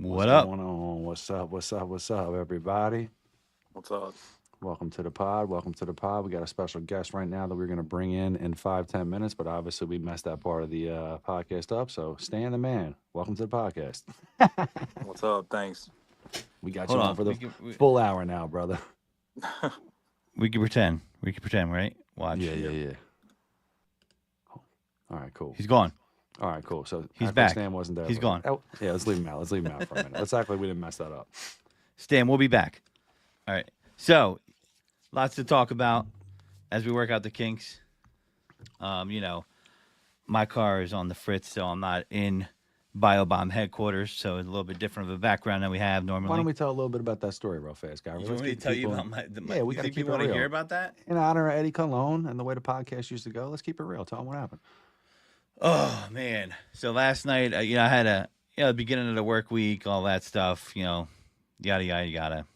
What up? Going on? What's up, everybody? What's up? Welcome to the pod. Welcome to the pod. We got a special guest right now that we're going to bring in 5-10 minutes, but obviously we messed that part of the podcast up. So, Stan the man, welcome to the podcast. What's up? Thanks. We got Hold you on on. for the full hour now, brother. We can pretend. We can pretend, right? Watch. Yeah. All right, cool. He's gone. All right, cool. So He's act like back. Stan wasn't there. He's gone. Oh, yeah, let's leave him out. Let's leave him out for a minute. Let's act like we didn't mess that up. Stan, we'll be back. All right. So, lots to talk about as we work out the kinks. My car is on the fritz, so I'm not in Biobomb headquarters, so it's a little bit different of a background than we have normally. Why don't we tell a little bit about that story real fast, guys? You want me to tell you about Yeah, we you got to think keep people it want to real. hear about that? In honor of Eddie Cologne and the way the podcast used to go, let's keep it real. Tell them what happened. Oh man! So last night, I had the beginning of the work week, all that stuff. Yada yada yada.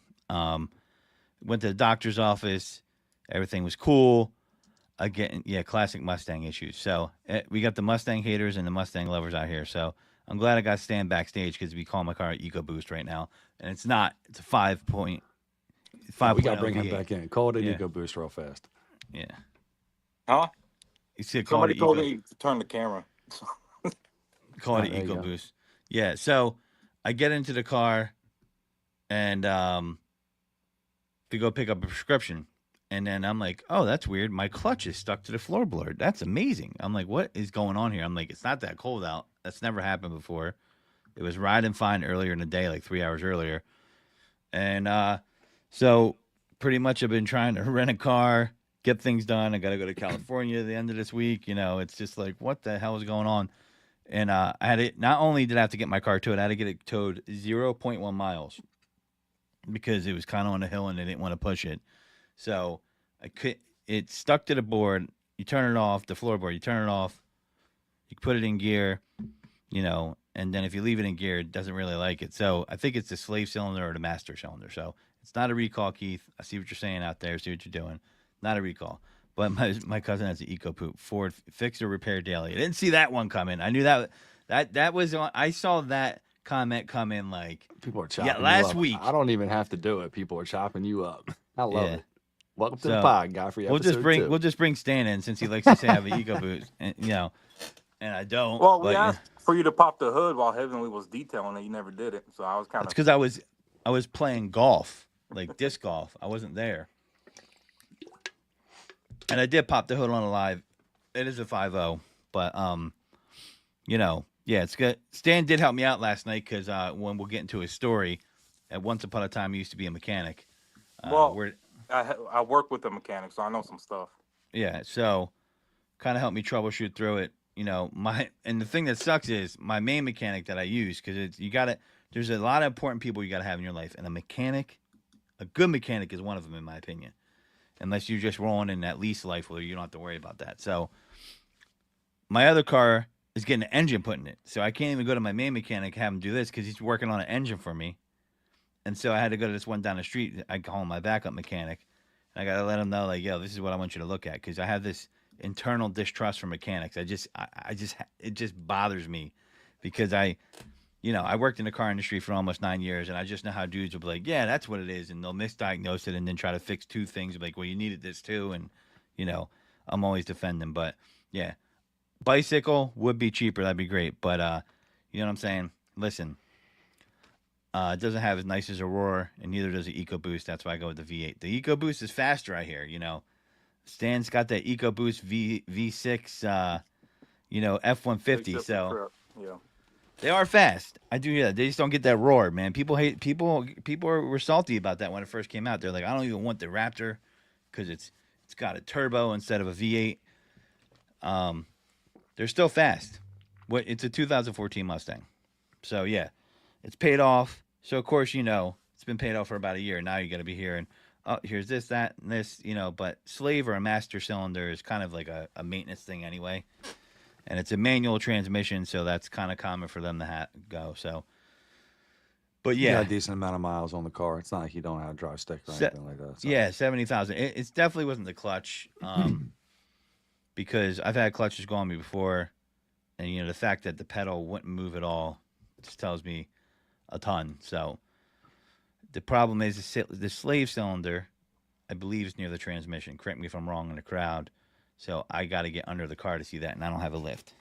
Went to the doctor's office. Everything was cool. Again, classic Mustang issues. So we got the Mustang haters and the Mustang lovers out here. So I'm glad I got Stan backstage because we call my car an EcoBoost right now, and it's not. It's a 5.5. We got to bring him back in. Call it an EcoBoost real fast. Yeah. Huh? You see, Somebody told me to turn the camera. Call it an EcoBoost. Yeah. So I get into the car, and to go pick up a prescription. And then I'm like, oh, that's weird. My clutch is stuck to the floorboard. That's amazing. I'm like, what is going on here? I'm like, it's not that cold out. That's never happened before. It was riding fine earlier in the day, like 3 hours earlier. And so pretty much I've been trying to rent a car, get things done. I got to go to California at the end of this week. It's just like, what the hell is going on? And I had it. Not only did I have to get my car towed, I had to get it towed 0.1 miles because it was kind of on a hill and they didn't want to push it. So it stuck to the board. You turn it off, the floorboard. You turn it off. You put it in gear, and then if you leave it in gear, it doesn't really like it. So I think it's the slave cylinder or the master cylinder. So it's not a recall, Keith. I see what you're saying out there. See what you're doing. Not a recall. But my cousin has an EcoPoop. Ford fix or repair daily. I didn't see that one coming. I knew that was on. I saw that comment come in like people are chopping. Last week. I don't even have to do it. People are chopping you up. I love it. Welcome to the pod, Godfrey. We'll just bring Stan in since he likes to say I have an EcoBoost, and I don't. Well, we asked for you to pop the hood while Heavenly was detailing it. You never did it, so I was kind of. It's because I was playing golf, like disc golf. I wasn't there, and I did pop the hood on a live. It is a 5.0, but it's good. Stan did help me out last night because when we'll get into his story, at once upon a time he used to be a mechanic. I work with the mechanic, so I know some stuff. Yeah, so kind of helped me troubleshoot through it. And the thing that sucks is my main mechanic that I use because there's a lot of important people you got to have in your life, and a good mechanic is one of them in my opinion. Unless you're just rolling in that lease life where you don't have to worry about that. So my other car is getting an engine put in it, so I can't even go to my main mechanic have him do this because he's working on an engine for me. And so I had to go to this one down the street. I call him my backup mechanic. And I got to let him know, like, yo, this is what I want you to look at. Because I have this internal distrust for mechanics. It just bothers me. Because I worked in the car industry for almost 9 years. And I just know how dudes will be like, yeah, that's what it is. And they'll misdiagnose it and then try to fix two things. Like, well, you needed this too. And, I'm always defending. But, yeah, bicycle would be cheaper. That'd be great. But, you know what I'm saying? Listen. It doesn't have as nice as a roar, and neither does the EcoBoost. That's why I go with the V8. The EcoBoost is faster, I hear. Stan's got that EcoBoost V6, F-150. So yeah, they are fast. I do hear that. They just don't get that roar, man. People were salty about that when it first came out. They're like, I don't even want the Raptor because it's got a turbo instead of a V8. They're still fast. It's a 2014 Mustang. So yeah, it's paid off. So, of course, it's been paid off for about a year. Now you got to be hearing, oh, here's this, that, and this, But slave or a master cylinder is kind of like a maintenance thing anyway. And it's a manual transmission, so that's kind of common for them to go. So, but yeah. You got a decent amount of miles on the car. It's not like you don't have a drive stick or anything like that. So. Yeah, 70,000. It definitely wasn't the clutch because I've had clutches go on me before. And, the fact that the pedal wouldn't move at all just tells me a ton. So the problem is the slave cylinder, I believe, is near the transmission. Correct me if I'm wrong in the crowd. So I got to get under the car to see that, and I don't have a lift.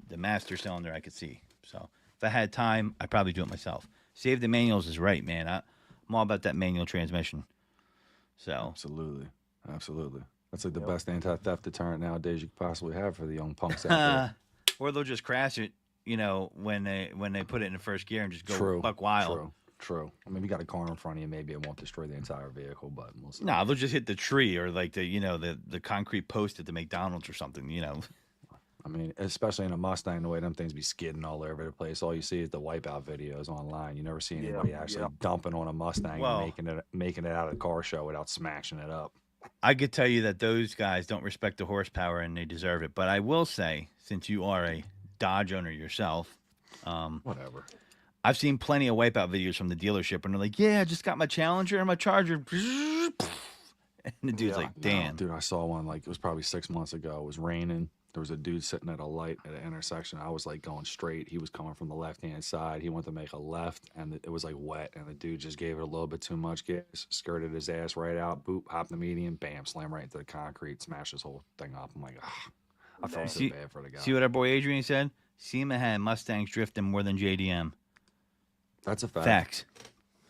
The master cylinder I could see. So if I had time, I'd probably do it myself. Save the manuals is right, man. I'm all about that manual transmission. So Absolutely. Absolutely. That's like the best anti-theft deterrent nowadays you could possibly have for the young punks out there. or they'll just crash it, when they put it in the first gear and just go True. buck wild. True. I mean, if you got a car in front of you, maybe it won't destroy the entire vehicle, but we'll see. No, they'll just hit the tree or like the concrete post at the McDonald's or something. I mean, especially in a Mustang, the way them things be skidding all over the place. All you see is the wipeout videos online. You never see anybody actually dumping on a Mustang and making it out of the car show without smashing it up. I could tell you that those guys don't respect the horsepower and they deserve it. But I will say, since you are a Dodge owner yourself, Whatever. I've seen plenty of wipeout videos from the dealership, and they're like, "Yeah, I just got my Challenger and my Charger," and the dude's like, "Damn, Dude, I saw one like it was probably 6 months ago. It was raining. There was a dude sitting at a light at an intersection. I was like going straight. He was coming from the left-hand side. He went to make a left, and it was like wet, and the dude just gave it a little bit too much gas, skirted his ass right out, boop, hopped the median, bam, slam right into the concrete, smashed his whole thing up. I'm like, I felt so bad for the guy. See what our boy Adrian said? SEMA had Mustangs drifting more than JDM. That's a fact. Facts.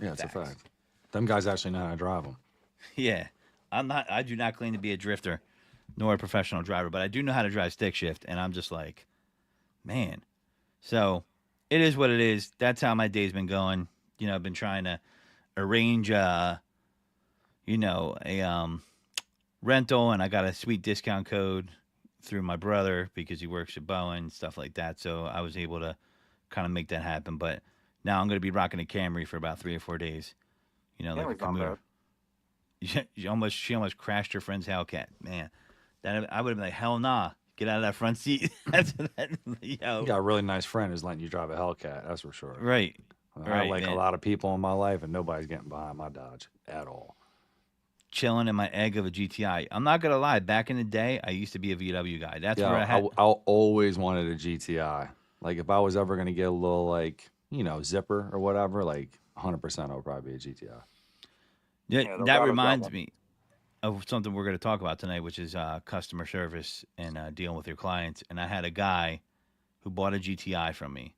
Yeah, it's a fact. Them guys actually know how to drive them. Yeah, I do not claim to be a drifter, nor a professional driver, but I do know how to drive stick shift, and I'm just like, man. So it is what it is. That's how my day's been going. I've been trying to arrange, a rental, and I got a sweet discount code through my brother because he works at Bowen, stuff like that. So I was able to kind of make that happen. But now I'm going to be rocking a Camry for about 3 or 4 days. Like a commuter. She almost crashed her friend's Hellcat. Man, I would have been like, hell nah. Get out of that front seat. You got a really nice friend who's letting you drive a Hellcat, that's for sure. Right. I like a lot of people in my life, and nobody's getting behind my Dodge at all. Chilling in my egg of a GTI. I'm not going to lie. Back in the day, I used to be a VW guy. That's where I had. I always wanted a GTI. Like, if I was ever going to get a little, like, zipper or whatever, like, 100% I would probably be a GTI. Yeah, that reminds me of something we're going to talk about tonight, which is customer service and dealing with your clients. And I had a guy who bought a GTI from me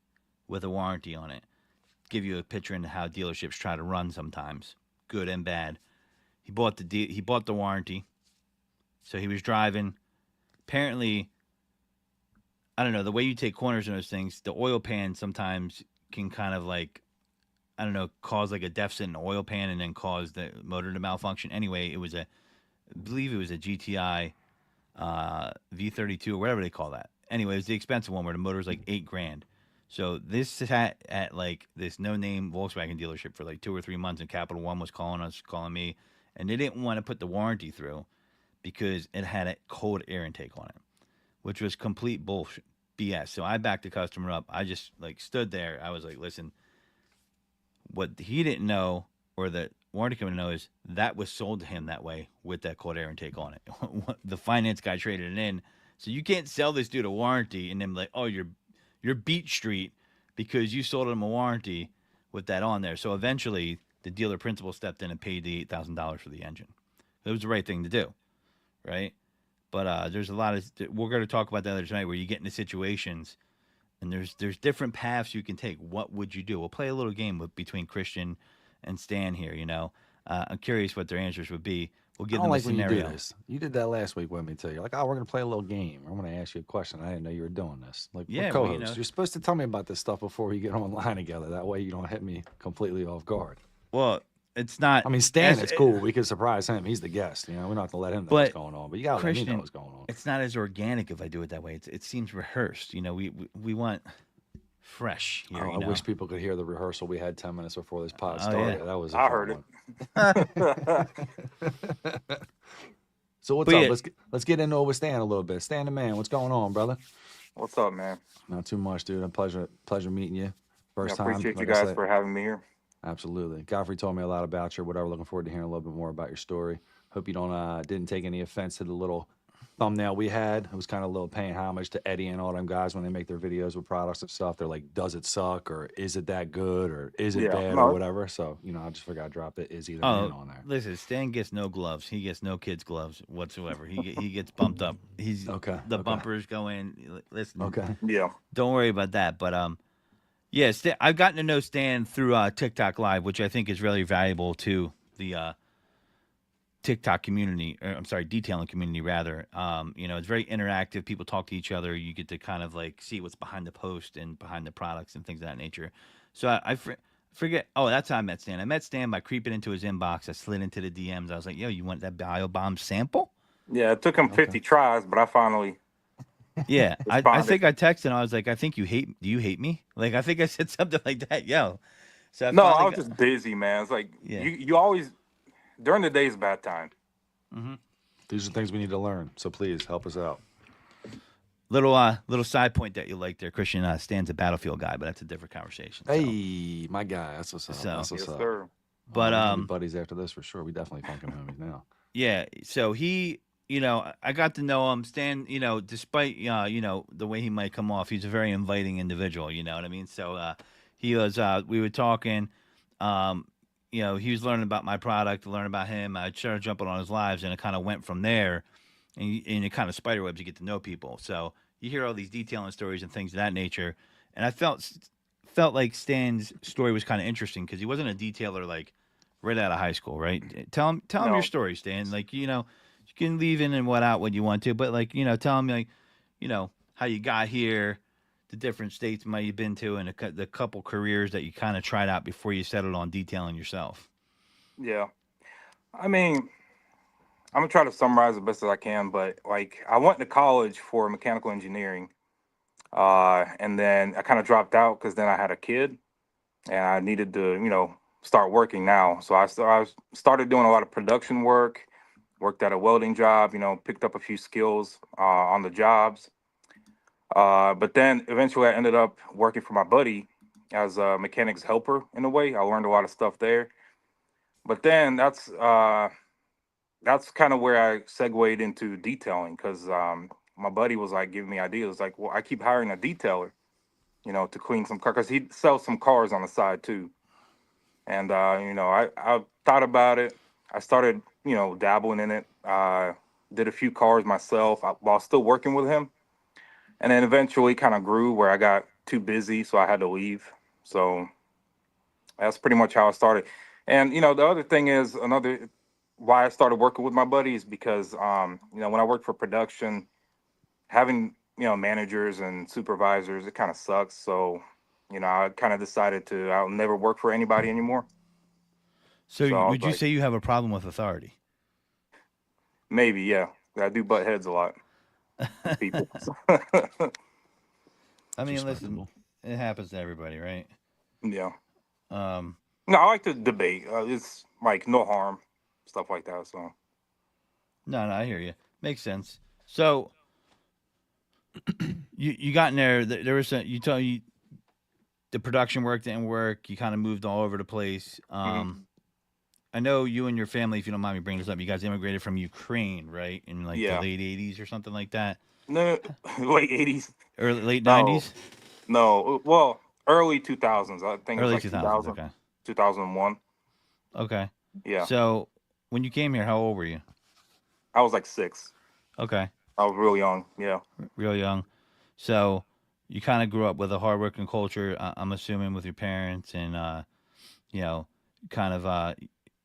with a warranty on it. Give you a picture into how dealerships try to run sometimes, good and bad. He bought the warranty, so he was driving. Apparently, I don't know, the way you take corners in those things, the oil pan sometimes can kind of like, I don't know, cause like a deficit in the oil pan and then cause the motor to malfunction. Anyway, I believe it was a GTI V32 or whatever they call that. Anyway, it was the expensive one where the motor was like $8,000. So this sat at like this no-name Volkswagen dealership for like 2 or 3 months, and Capital One was calling me, and they didn't want to put the warranty through because it had a cold air intake on it, which was complete bullshit, BS. So I backed the customer up. I just like stood there. I was like, listen, what he didn't know, or the warranty company know, is that was sold to him that way with that cold air intake on it. The finance guy traded it in. So you can't sell this dude a warranty and then like, oh, you're Beach Street because you sold him a warranty with that on there. So eventually the dealer principal stepped in and paid the $8,000 for the engine. It was the right thing to do, right? But there's a lot of, we're going to talk about that later tonight, where you get into situations and there's different paths you can take. What would you do? We'll play a little game between Christian and Stan here, I'm curious what their answers would be. We'll give them a scenario. When you do this. You did that last week with me too. You're like, oh, we're going to play a little game. I'm going to ask you a question. I didn't know you were doing this. Like, yeah, co-host. You're supposed to tell me about this stuff before we get online together. That way you don't hit me completely off guard. Well, it's not. I mean, Stan, it's cool. We can surprise him. He's the guest. We're not going to let him know what's going on. But you got to let me know what's going on. It's not as organic if I do it that way. It seems rehearsed. We want fresh here. I wish people could hear the rehearsal we had 10 minutes before this pod started. Yeah. That was I heard it. So what's up? Let's get into it with Stan a little bit. Stan the man, what's going on, brother? What's up, man? Not too much, dude. A pleasure meeting you. First time. Appreciate you guys for having me here. Absolutely. Godfrey told me a lot about you. Whatever. Looking forward to hearing a little bit more about your story. Hope you didn't take any offense to the little thumbnail we had. It was kind of a little paying homage to Eddie and all them guys when they make their videos with products and stuff. They're like, does it suck, or is it that good, or is it Yeah, bad, or no, whatever. So, I just forgot to drop the is either Oh, in on there. listen, Stan gets no gloves. He gets no kids' gloves whatsoever. He gets bumped up. He's Okay. the Okay. bumpers go in. Listen, Okay. yeah, don't worry about that. But yeah, I've gotten to know Stan through TikTok Live, which I think is really valuable to the TikTok community. Or, I'm sorry, detailing community rather. It's very interactive. People talk to each other. You get to kind of like see what's behind the post and behind the products and things of that nature. So forget. Oh, that's how I met Stan. I met Stan by creeping into his inbox. I slid into the DMs. I was like, "Yo, you want that bio bomb sample?" yeah. It took him Okay. 50 tries, but I finally Yeah, I responded. think I texted him. I was like, "I think you hate. Do you hate me?" Like I think I said something like that. Yo. So I No, I finally was got. just busy, man. It's like Yeah. you always during the day is bad time. Hmm. These are things we need to learn. So please help us out. Little side point that you like there, Christian. Stan's a Battlefield guy, but that's a different conversation. So, Hey, my guy. That's what's up. so That's what's Yes, up. sir. but We're gonna be buddies after this for sure. We definitely Funkin homies now. yeah. So he, I got to know him. Stan, despite the way he might come off, he's a very inviting individual. You know what I mean? So he was. We were talking. Um, he was learning about my product, learning about him. I started jumping on his lives, and it kind of went from there. And it kind of spider webs. You get to know people. So you hear all these detailing stories and things of that nature. And I felt like Stan's story was kind of interesting because he wasn't a detailer like right out of high school, right? Tell him your No, story, Stan. Like you can leave in and what out what you want to, but like tell him like how you got here, the different states might you've been to, and the couple careers that you kind of tried out before you settled on detailing yourself. yeah. I mean, I'm gonna try to summarize the best as I can, but like I went to college for mechanical engineering, and then I kind of dropped out because then I had a kid and I needed to, start working now. So I started doing a lot of production work, worked at a welding job, picked up a few skills on the jobs. But then eventually I ended up working for my buddy as a mechanic's helper in a way. I learned a lot of stuff there. But then that's kind of where I segued into detailing because my buddy was like giving me ideas. Like, well, I keep hiring a detailer, to clean some cars because he sells some cars on the side too. And I thought about it. I started, dabbling in it. Did a few cars myself while still working with him, and then eventually kind of grew where I got too busy, so I had to leave. So that's pretty much how I started. And the other thing is another why I started working with my buddies because when I worked for production, having managers and supervisors, it kind of sucks. So I kind of decided I'll never work for anybody anymore. So So I was would you like, say you have a problem with authority? maybe, yeah, I do butt heads a lot with people. I It's mean, listen, respectable. it happens to everybody, right? Yeah. Um, No, I like to debate. It's like no harm, stuff like that. So no, I hear you. Makes sense. So you got in there. There was you told you the production work didn't work. You kind of moved all over the place. mhm. I know you and your family, if you don't mind me bringing this up, you guys immigrated from Ukraine, right? In like the Yeah. late '80s or something like that, No, late 80s. early late No, '90s, no. Well, early 2000s. I think it was early like 2000s. 2000, Okay, 2001. okay. Yeah. So when you came here, how old were you? I was like 6. Okay, I was real young. Yeah. real young. So you kind of grew up with a hardworking culture. I'm assuming with your parents, and you know, kind of.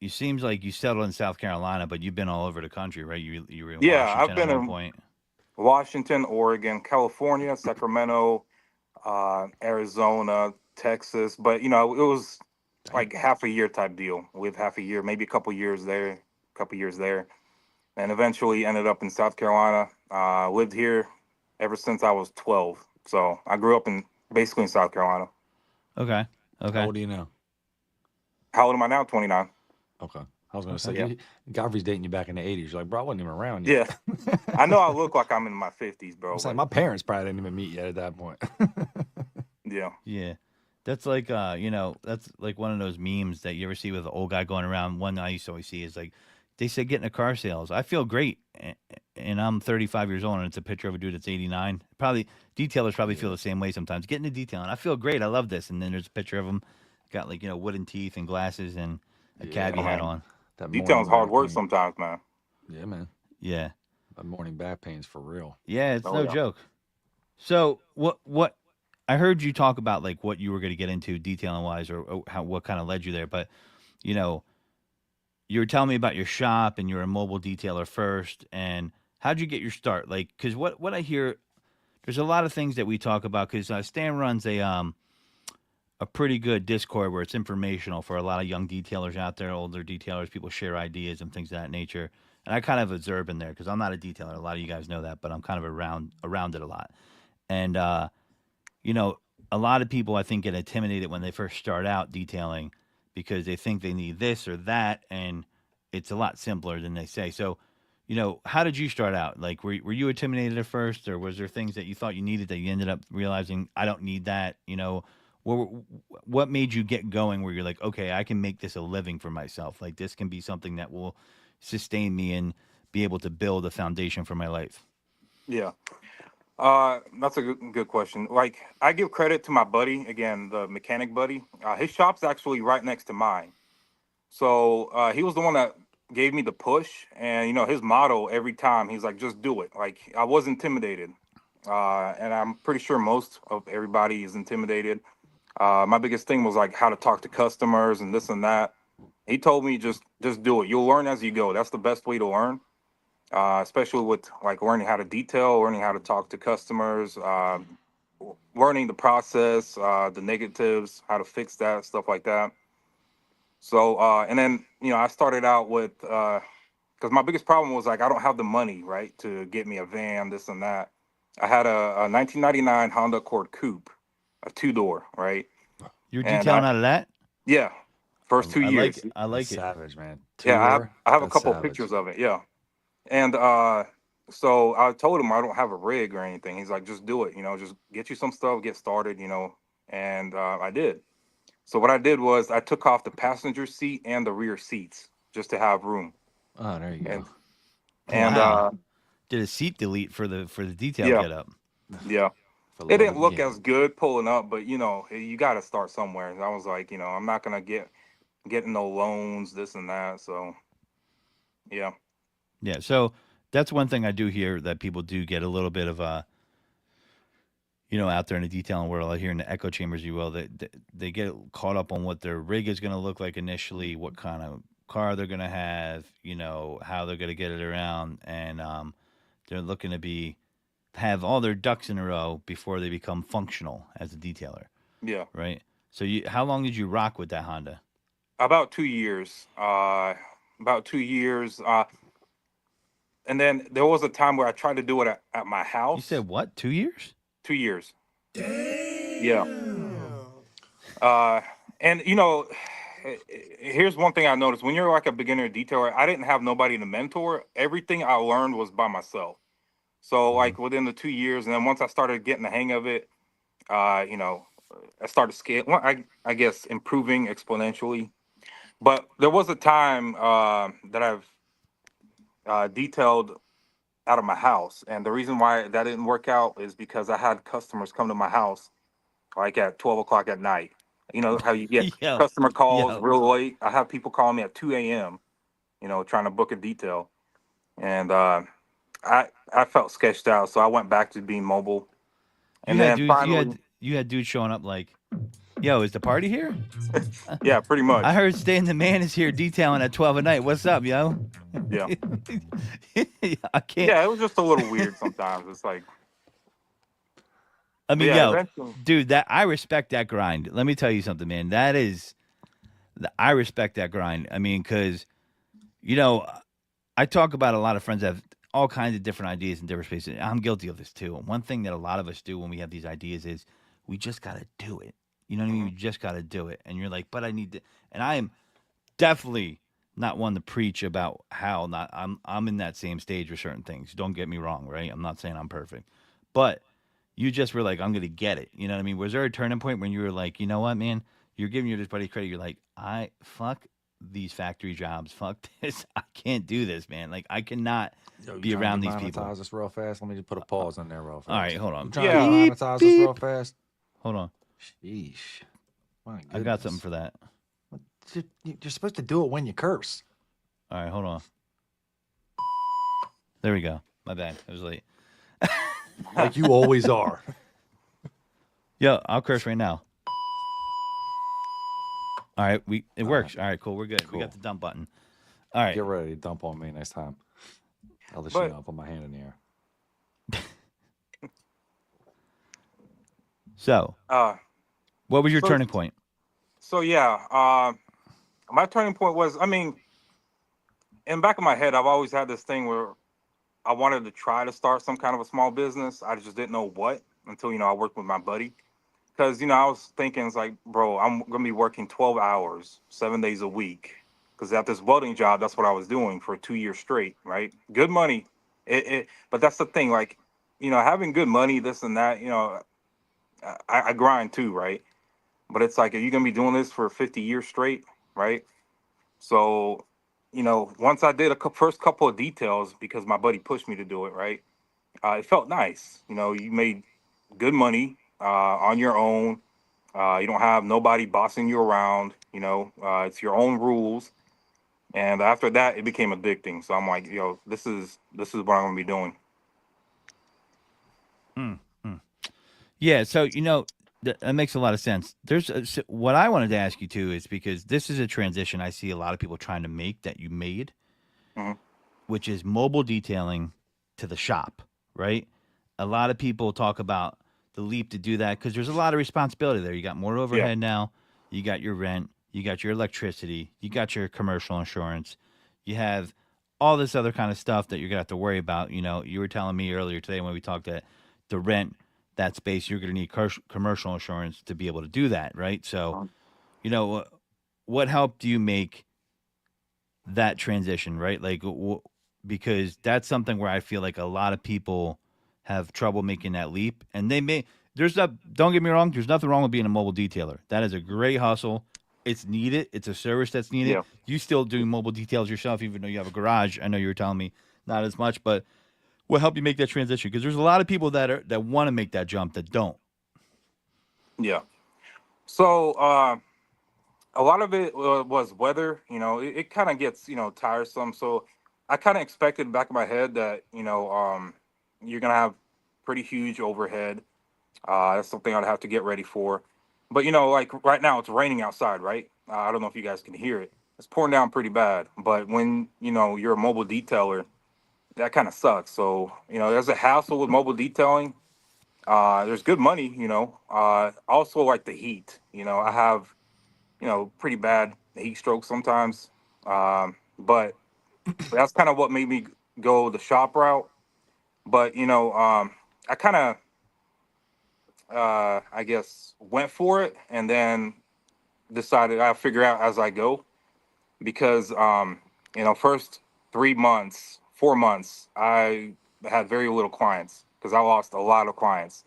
It seems like you settled in South Carolina, but you've been all over the country, right? You were in Yeah. I've Washington at been one in point. Washington, Oregon, California, Sacramento, Arizona, Texas. But, it was Damn. like half a year type deal. With half a year, maybe a couple years there, couple years there. And eventually ended up in South Carolina. Lived here ever since I was 12. So I grew up in basically in South Carolina. Okay, How okay, old are you now? How old am I now? 29. Okay. I was gonna say okay. Yeah. Godfrey's dating you back in the '80s. You're like, bro, I wasn't even around yet. Yeah. I know I look like I'm in my 50s, I'm bro, saying but my parents probably didn't even meet yet at that point. yeah. Yeah. That's like that's like one of those memes that you ever see with an old guy going around. One I used to always see is like they said get into car sales. I feel great, and I'm 35 years old, and it's a picture of a dude that's 89. Probably detailers probably feel Yeah. the same way sometimes. Get into detailing. I feel great. I love this. And then there's a picture of him, got like wooden teeth and glasses and a Yeah. cabbie I hat mean, on. That morning detailing's hard back work pain. sometimes, man. Yeah, man. Yeah, That morning back pain's for real. yeah, it's Oh no yeah. joke. So what I heard you talk about like what you were going to get into detailing wise, or how what kind of led you there, but you know you were telling me about your shop and you're a mobile detailer first, and how'd you get your start? Like, because what I hear, there's a lot of things that we talk about. Because Stan runs a pretty good Discord where it's informational for a lot of young detailers out there, older detailers. People share ideas and things of that nature. And I kind of observe in there because I'm not a detailer. A lot of you guys know that, but I'm kind of around it a lot. And you know, a lot of people I think get intimidated when they first start out detailing because they think they need this or that, and it's a lot simpler than they say. So, how did you start out? Like, were you intimidated at first, or was there things that you thought you needed that you ended up realizing I don't need that? What what made you get going where you're like, okay, I can make this a living for myself. Like, this can be something that will sustain me and be able to build a foundation for my life. Yeah. That's a good question. Like, I give credit to my buddy again, the mechanic buddy. His shop's actually right next to mine. So he was the one that gave me the push, and his motto every time he's like, "Just do it." Like, I was intimidated, and I'm pretty sure most of everybody is intimidated. My biggest thing was like how to talk to customers and this and that. He told me just do it. You'll learn as you go. That's the best way to learn, especially with like learning how to detail, learning how to talk to customers, learning the process, the negatives, how to fix that, stuff like that. So, and then, I started out with, because my biggest problem was like, I don't have the money, right, to get me a van, this and that. I had a 1999 Honda Accord Coupe, a two-door, right? You're And detailing out of that? yeah, first two I like years. it. I That's like it. savage, man. Two Yeah, door. I have a That's couple of savage. pictures of it. Yeah. And so I told him I don't have a rig or anything. He's like, just do it, just get you some stuff, get started, and I did. So what I did was I took off the passenger seat and the rear seats just to have room. Oh, there you And go. and Wow. Did a seat delete for the detail yeah, get up. yeah. For It low. didn't look Yeah. as good pulling up, but you got to start somewhere. And I was like, I'm not gonna getting no loans, this and that. So yeah, Yeah. So that's one thing I do hear that people do get a little bit of out there in the detailing world, I hear in the echo chambers, you will, that they get caught up on what their rig is going to look like initially, what kind of car they're going to have, how they're going to get it around, and they're looking to be have all their ducks in a row before they become functional as a detailer, yeah. right? So how long did you rock with that Honda? About 2 years. About 2 years. And then there was a time where I tried to do it at my You house. said what? 2 years? 2 years. Yeah. Uh, and here's one thing I noticed: when you're like a beginner detailer, I didn't have nobody to mentor. Everything I learned was by myself. So Hmm. like within the 2 years, and then once I started getting the hang of it, uh, you know, I started scaling. Well, I guess improving exponentially. But there was a time that I've detailed out of my house, and the reason why that didn't work out is because I had customers come to my house like at 12 o'clock at night. You know how you get yo, customer calls yo. real late. I have people calling me at 2 a.m. Trying to book a detail, and I felt sketched out, so I went back to being mobile, You and had then dudes. finally, You had dudes showing up like, yo, is the party here? yeah, pretty I much, heard Stan the Man is here detailing at 12 at night. What's up, yo? yeah, I can't. yeah. It was just a little weird sometimes. It's like, I but mean, yeah, yo, eventually, dude, that I respect that grind. Let me tell you something, man. I respect that grind. I mean, because you know, I talk about a lot of friends that have all kinds of different ideas in different spaces. I'm guilty of this too. And one thing that a lot of us do when we have these ideas is we just got to do it. You know what I mean? hmm You just got to do it. And you're like, but I need to. And I am definitely not one to preach about how not. I'm in that same stage with certain things. Don't get me wrong, right? I'm not saying I'm perfect, but you just were like, I'm gonna get it. You know what I mean? Was there a turning point when you were like, you know what, man? You're giving your buddy credit. You're like, I fuck. these factory jobs. Fuck this. I can't do this, man. Like I cannot Yo, you be trying to around these people. demonetize this real fast? Let me just put a pause in there real All right, fast. hold You on. trying to Yeah. Beep demonetize this real beep. fast? Hold on. Sheesh. My I got something goodness. for that. You're supposed to do it when you curse. All right, hold on. There we go. My bad. I was late. Like you always are. Yo, I'll curse right now. All right, it All right, works. All right, cool. We're good. We got cool. the dump button. All right. Get ready to dump on me next time. I'll let you know. But I'll put my hand in the air. So, uh, what was your so turning point? so yeah. My turning point was, I mean, in the back of my head, I've always had this thing where I wanted to try to start some kind of a small business. I just didn't know what until I worked with my buddy. Because I was thinking, it's like, bro, I'm gonna be working 12 hours, 7 days a week. Because at this welding job, that's what I was doing for 2 years straight, right? Good money. But that's the thing, like, having good money, this and that. I grind too, right? But it's like, are you gonna be doing this for 50 years straight, right? So, once I did first couple of details because my buddy pushed me to do it, right? It felt nice. You made good money on your own. You don't have nobody bossing you around. It's your own rules. And after that, it became addicting. So I'm like, this is what I'm gonna be doing. Mm, mm. Yeah, so that makes a lot of sense. What I wanted to ask you too is because this is a transition I see a lot of people trying to make that you made, Hmm. which is mobile detailing to the shop, right? A lot of people talk about the leap to do that because there's a lot of responsibility there. You got more Yeah. overhead now. You got your rent. You got your electricity. You got your commercial insurance. You have all this other kind of stuff that you're gonna have to worry about. You were telling me earlier today when we talked that the rent that space you're gonna need commercial insurance to be able to do that, right? So, you know, what helped you make that transition, right? Like, because that's something where I feel like a lot of people have trouble making that leap, and they may. There's not. Don't get me wrong. There's nothing wrong with being a mobile detailer. That is a great hustle. It's needed. It's a service that's needed. Yeah. You still do mobile details yourself, even though you have a garage. I know you were telling me not as much, but what helped you make that transition? Because there's a lot of people that want to make that jump that don't. Yeah. So a lot of it was weather. It kind of gets tiresome. So I kind of expected back in my head that you're gonna have pretty huge overhead. That's something I'd have to get ready for. But like right now, it's raining outside, right? I don't know if you guys can hear it. It's pouring down pretty bad. But when you're a mobile detailer, that kind of sucks. So there's a hassle with mobile detailing. There's good money. Also like the heat. I have pretty bad heat stroke sometimes. But that's kind of what made me go the shop route. But I kind of I guess went for it and then decided I'll figure out as I go because first 3 months, 4 months, I had very little clients because I lost a lot of clients.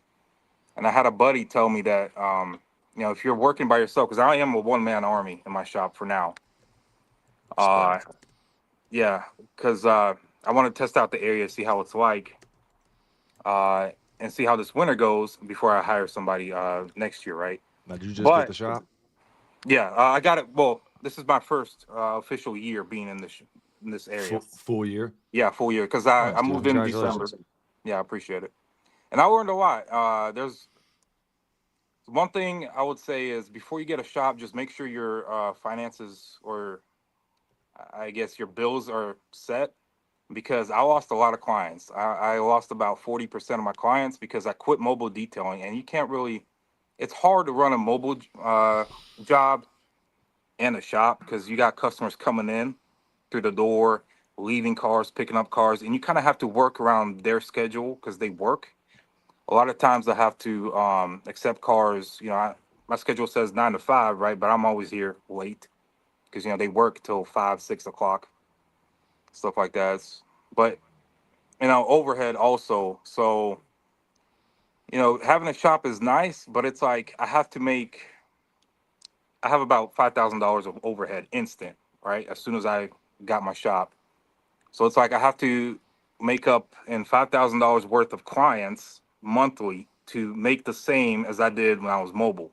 And I had a buddy tell me that if you're working by yourself, because I am a one man army in my shop for now. Uh, Respect. yeah, because I want to test out the area, see how it's like, uh, and see how this winter goes before I hire somebody next year, right? Now, did you just get the But shop? yeah, I got it. Well, this is my first official year being in this area. Full year? Yeah, full year because I Nice, dude. moved in December. Congratulations. Yeah, I appreciate it. And I learned a lot. There's one thing I would say is before you get a shop, just make sure your finances or I guess your bills are set because I lost a lot of clients. I lost about 40% of my clients because I quit mobile detailing, and you can't really. It's hard to run a mobile job and a shop because you got customers coming in through the door, leaving cars, picking up cars, and you kind of have to work around their schedule because they work. A lot of times I have to accept cars. My schedule says 9 to 5, right? But I'm always here late because they work till 5, 6 o'clock, stuff like that. But overhead also. So having a shop is nice, but it's like I have about $5,000 of overhead instant right? As soon as I got my shop. So it's like I have to make up in $5,000 worth of clients monthly to make the same as I did when I was mobile.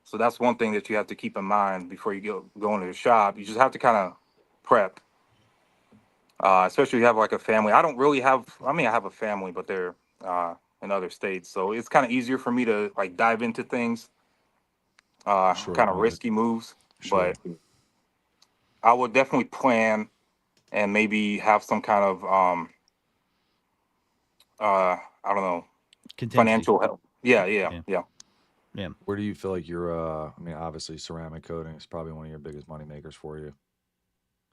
So that's one thing that you have to keep in mind before you go into the shop. You just have to kind of prep, especially if you have like a family. I don't really have. I mean, I have a family, but they're in other states, so it's kind of easier for me to like dive into things, Sure, kind of yeah, risky moves. sure. But I would definitely plan and maybe have some kind of I don't know, Contingency. financial help. Yeah, yeah, Yeah. yeah. Yeah. Where do you feel like you're? I mean, obviously, ceramic coating is probably one of your biggest money makers for you.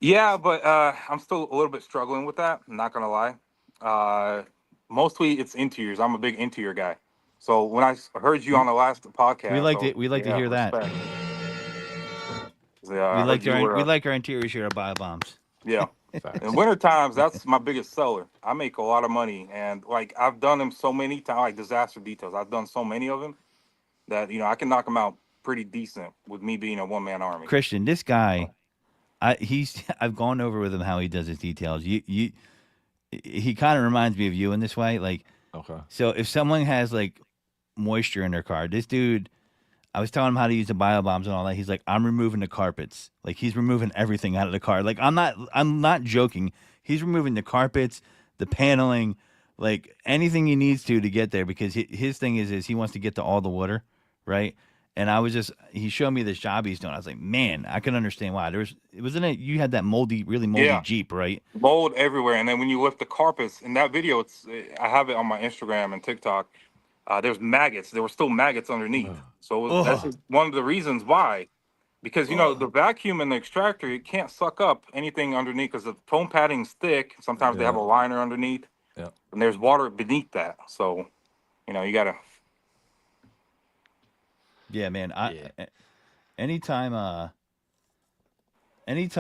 Yeah, but I'm still a little bit struggling with that. I'm not gonna lie. Uh, Mostly it's interiors. I'm a big interior guy. So when heard you We on the last we podcast, I like to was we like to yeah, hear that. respect. Yeah, I heard you We were like our interiors here at Bio Bombs. yeah. In Facts. winter times, that's my biggest seller. I make a lot of money, and like I've done them so many times, like disaster details. I've done so many of them that I can knock them out pretty decent with me being a one man army. Christian, this guy, I've gone over with him how he does his details. He kind of reminds me of you in this way. Like, Okay. so if someone has like moisture in their car, this dude, I was telling him how to use the bio bombs and all that. He's like, I'm removing the carpets. Like he's removing everything out of the car. Like I'm not joking. He's removing the carpets, the paneling, like anything he needs to get there because his thing is he wants to get to all the water, right? And I was just he showed me this job he's doing. I was like, man, I can understand why. It wasn't it you had that moldy, really moldy Yeah, Jeep, right? mold everywhere, and then when you lift the carpets in that video, I have it on my Instagram and TikTok. There's maggots. There were still maggots underneath. Ugh. So that's Oh, just one of the reasons why. Because the oh, vacuum and the extractor, it can't suck up anything underneath because the foam padding's thick. Sometimes they have Yeah. a liner underneath, Yeah. and there's water beneath that. So you gotta. yeah, man. Yeah. Anytime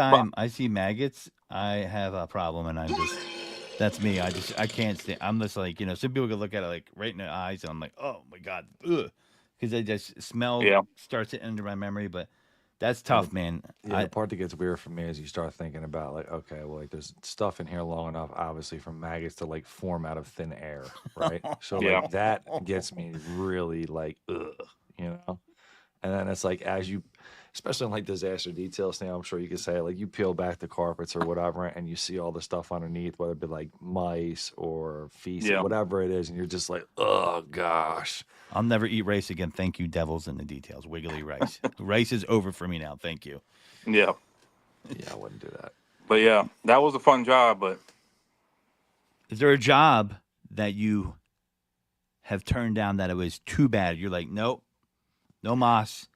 But anytime I see maggots, I have a problem, and that's me. I can't stand. I'm just like some people could look at it like right in the eyes, and I'm like, oh my god, because I just smell yeah, starts to enter my memory. But that's And the tough, man. Yeah, the part that gets weird for me is you start thinking about like, okay, well, like there's stuff in here long enough, obviously, for maggots to like form out of thin air, right? So yeah, like that gets me really like, ugh, you know. And then it's like as you, especially in like disaster details now, I'm sure you could say like you peel back the carpets or whatever, and you see all the stuff underneath, whether it be like mice or feces, yeah, whatever it is, and you're just like, oh gosh. I'll never eat rice again. Thank you, devils in the details. Wiggly rice. Rice is over for me now. Thank you. yeah. Yeah, I wouldn't do that. But yeah, that was a fun job. But Is there a job that you have turned down that it was too bad? You're like, nope, no mas.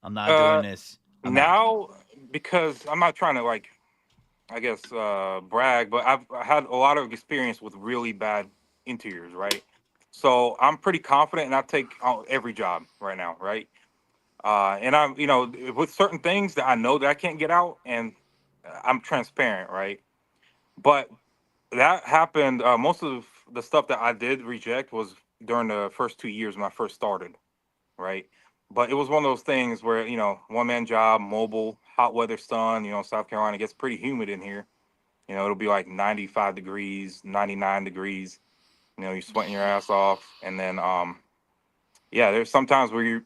I'm not doing uh, this. I'm out. now because I'm not trying to like, I guess, brag, but I had a lot of experience with really bad interiors, right? So I'm pretty confident, and I take on every job right now, right? And I'm, with certain things that I know that I can't get out, and I'm transparent, right? But that happened. Most of the stuff that I did reject was during the first 2 years when I first started, right? But it was one of those things where, one man job, mobile, hot weather, sun, South Carolina gets pretty humid in here. It'll be like 95 degrees, 99 degrees. You're sweating your ass off. And then, yeah, there's sometimes where you're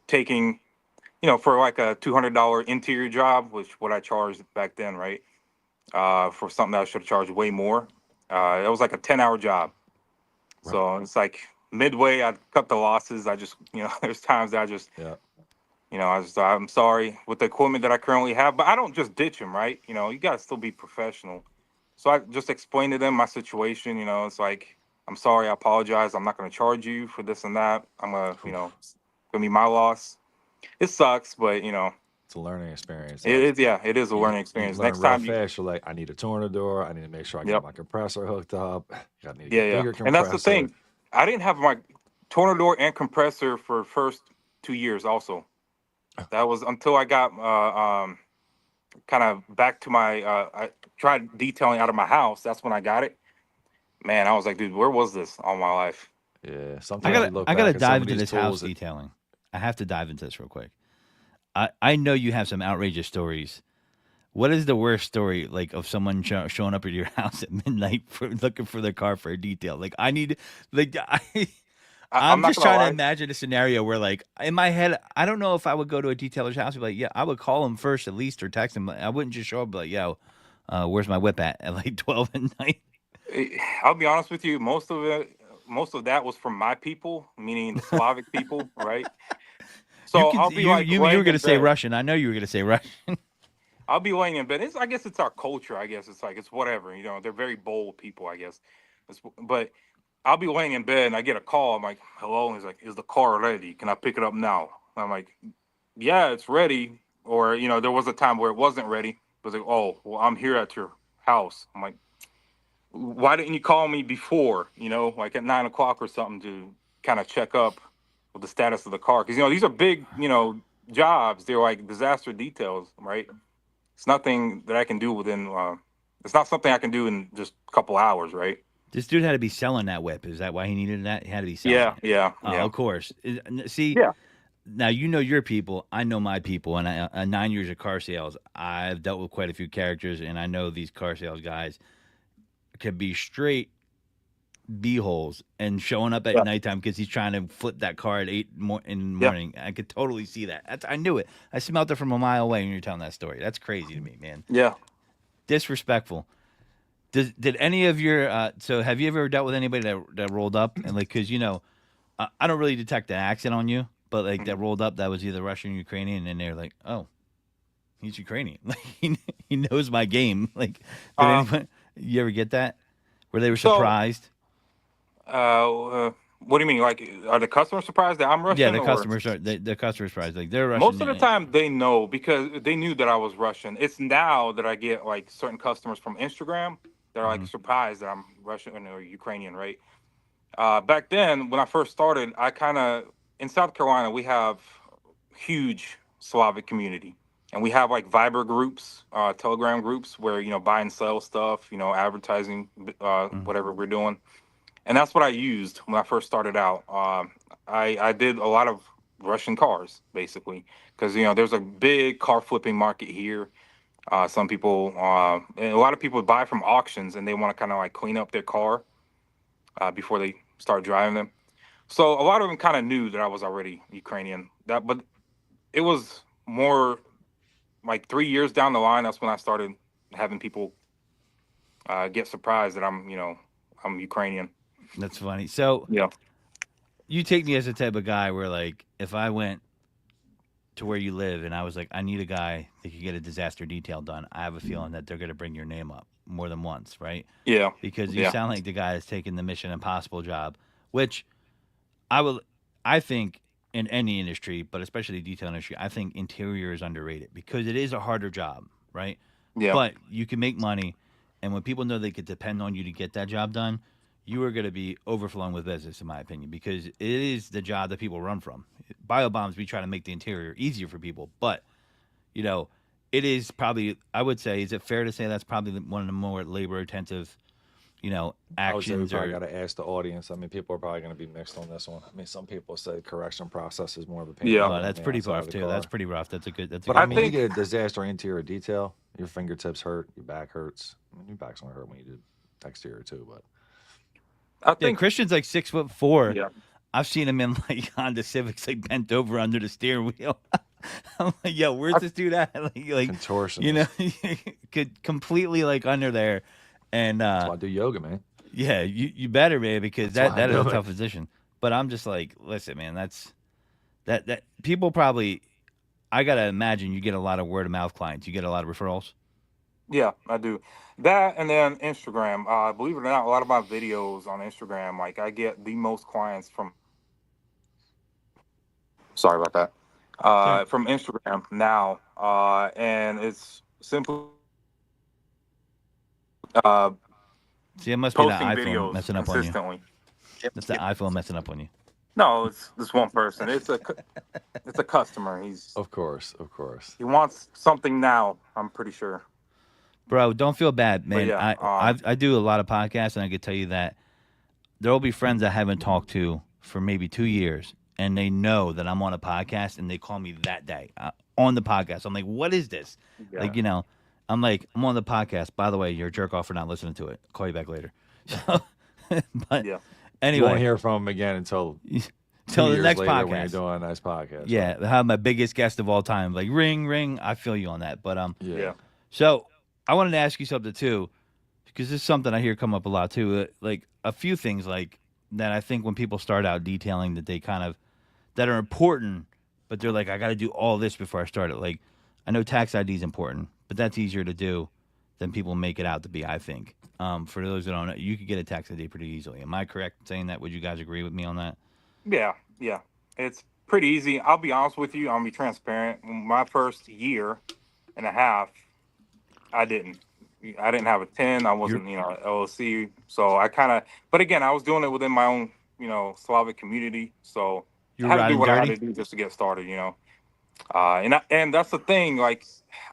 taking, for like a $200 interior job, which what I charged back then, right? For something that I should have charged way more. It was like a 10-hour job. Right. So it's like midway, I cut the losses. I just, there's times that I just, Yeah. I'm sorry with the equipment that I currently have, but I don't just ditch them, right? You got to still be professional. So I just explained to them my situation. It's like, I'm sorry, I apologize. I'm not going to charge you for this and that. I'm going to, Oof. it's going to be my loss. It sucks, but, It's a learning experience. it Like is, yeah, it is a you learning you experience. learn Next real time you, fast. You're like, I need a tornador. I need to make sure I got yep, my compressor hooked up. I need to yeah, get yeah. bigger And that's the compressor. thing. I didn't have my tornador and compressor for first 2 years also. That was until I got kind of back to my I tried detailing out of my house. That's when I got it. Man, I was like, dude, where was this all my life? Yeah. I Sometimes Yeah. gotta you look I gotta back at some dive of into these this house tools. detailing. I have to dive into this real quick. I know you have some outrageous stories What is the worst story like of someone showing up at your house at midnight for looking for their car for a detail? Like I need, like I'm I'm not just gonna trying to lie. imagine a scenario where, like, in my head, I don't know if I would go to a detailer's house and be like, yeah, I would call him first at least or text him. I wouldn't just show up and be like, yo, where's my whip at like 12 at night? I'll be honest with you. Most of that was from my people, meaning the Slavic people, right? You So could I'll be like you were laying gonna in say bed. Russian. I know you were gonna say Russian. I'll be laying in bed. I guess it's our culture. I guess it's like it's whatever. They're very bold people. I guess, but I'll be laying in bed and I get a call. I'm like, "Hello," and he's like, "Is the car ready? Can I pick it up now?" And I'm like, "Yeah, it's ready." Or there was a time where it wasn't ready. It was like, "Oh, well, I'm here at your house." I'm like, "Why didn't you call me before? Like at 9 o'clock or something to kind of check up with the status of the car? Because these are big, jobs. They're like disaster details, right? It's nothing that I can do within. It's not something I can do in just a couple hours, right? This dude had to be selling that whip. Is that why he needed that? He had to be selling Yeah, it. yeah, Oh, yeah, of course. See, yeah. now you know your people. I know my people, and 9 years of car sales, I've dealt with quite a few characters, and I know these car sales guys can be straight b-holes and showing up at Yeah. nighttime because he's trying to flip that car at in the Yeah. morning. I could totally see that. I knew it. I smelled it from a mile away when you're telling that story. That's crazy to me, man. Yeah. Disrespectful. Did any of your so have you ever dealt with anybody that rolled up and like because I don't really detect an accent on you, but like that Mhm. rolled up that was either Russian or Ukrainian, and they're like, oh, he's Ukrainian. Like he knows my game. Like did Uh, anyone you ever get that where they were so, surprised? what do you mean? Like, are the customers surprised that I'm Yeah, Russian, the or customers are the customers price like they're most Russian. of the time they know because they knew that I was Russian. It's now that I get like certain customers from Instagram that are like Mhm. surprised that I'm Russian or Ukrainian, right? Back then, when I first started, I kind of in South Carolina we have huge Slavic community, and we have like Viber groups, Telegram groups where buy and sell stuff, advertising, Mhm. whatever we're doing, and that's what I used when I first started out. I did a lot of Russian cars basically because there's a big car flipping market here. Some people, and a lot of people buy from auctions and they want to kind of like clean up their car before they start driving them. So a lot of them kind of knew that I was already Ukrainian. But it was more like 3 years down the line. That's when I started having people get surprised that I'm Ukrainian. That's funny. So Yeah. you take me as the type of guy where like if I went to where you live and I was like, I need a guy that could get a disaster detail done, I have a feeling that they're gonna bring your name up more than once, right? Yeah. Because you Yeah. sound like the guy that's taking the Mission Impossible job, which I will. I think in any industry, but especially the detail industry, I think interior is underrated because it is a harder job, right? Yeah. But you can make money, and when people know they could depend on you to get that job done, you are going to be overflowing with business, in my opinion, because it is the job that people run from. Bio bombs, we try to make the interior easier for people, but you know, it is probably. I would say, is it fair to say that's probably one of the more labor intensive, I would say we actions probably or got to ask the audience. I mean, people are probably going to be mixed on this one. I mean, some people say correction process is more of a pain Yeah. point well, on that's the pretty outside of rough the too. That's car. pretty rough. That's a But I good I mean, you point. think get a disaster interior detail, your fingertips hurt, your back hurts. I mean, your back's gonna hurt when you do exterior too. But I Yeah, think Christian's like 6'4". yeah. I've seen him in like Honda Civics, like bent over under the steering wheel. I'm like, yo, where's I, this dude at? Like, contortionist. could completely like under there, and That's why I do yoga, man. yeah, you better, man, because That's why I that is a do it. tough position. But I'm just like, listen, man, that people probably. I gotta imagine you get a lot of word of mouth clients. You get a lot of referrals. yeah, I do that, and then Instagram. Believe it or not, a lot of my videos on Instagram, like I get the most clients from. Sorry about that. Sure. From Instagram now, and it's simply uh, See, it must be the posting iPhone videos messing up on you. consistently. That's the iPhone messing up on you. No, it's this one person. It's a customer. Of course, of course. He wants something now. I'm pretty sure. Bro, don't feel bad, But man. yeah, I do a lot of podcasts, and I can tell you that there will be friends I haven't talked to for maybe 2 years, and they know that I'm on a podcast, and they call me that day on the podcast. I'm like, what is this? yeah, Like, I'm like, I'm on the podcast. By the way, you're a jerk off for not listening to it. I'll call you back later. So, but Yeah. You won't anyway, hear from him again until two till the years next later when you're podcast. doing a nice podcast. Yeah, Right? I have my biggest guest of all time. Like ring, ring. I feel you on that. But Yeah. so I wanted to ask you something too, because this is something I hear come up a lot too. Like a few things like that. I think when people start out detailing that they kind of that are important, but they're like, I got to do all this before I start it. Like, I know tax ID is important, but that's easier to do than people make it out to be. I think. For those that don't know, you could get a tax ID pretty easily. Am I correct in saying that? Would you guys agree with me on that? Yeah. Yeah. It's pretty easy. I'll be honest with you. I'll be transparent. My first year and a half, I didn't. I didn't have a 10. I You're wasn't, LLC. So I kind of, but again, I was doing it within my own, Slavic community. So I you're had to do riding what I had to dirty. do just to get started. And that's the thing. Like,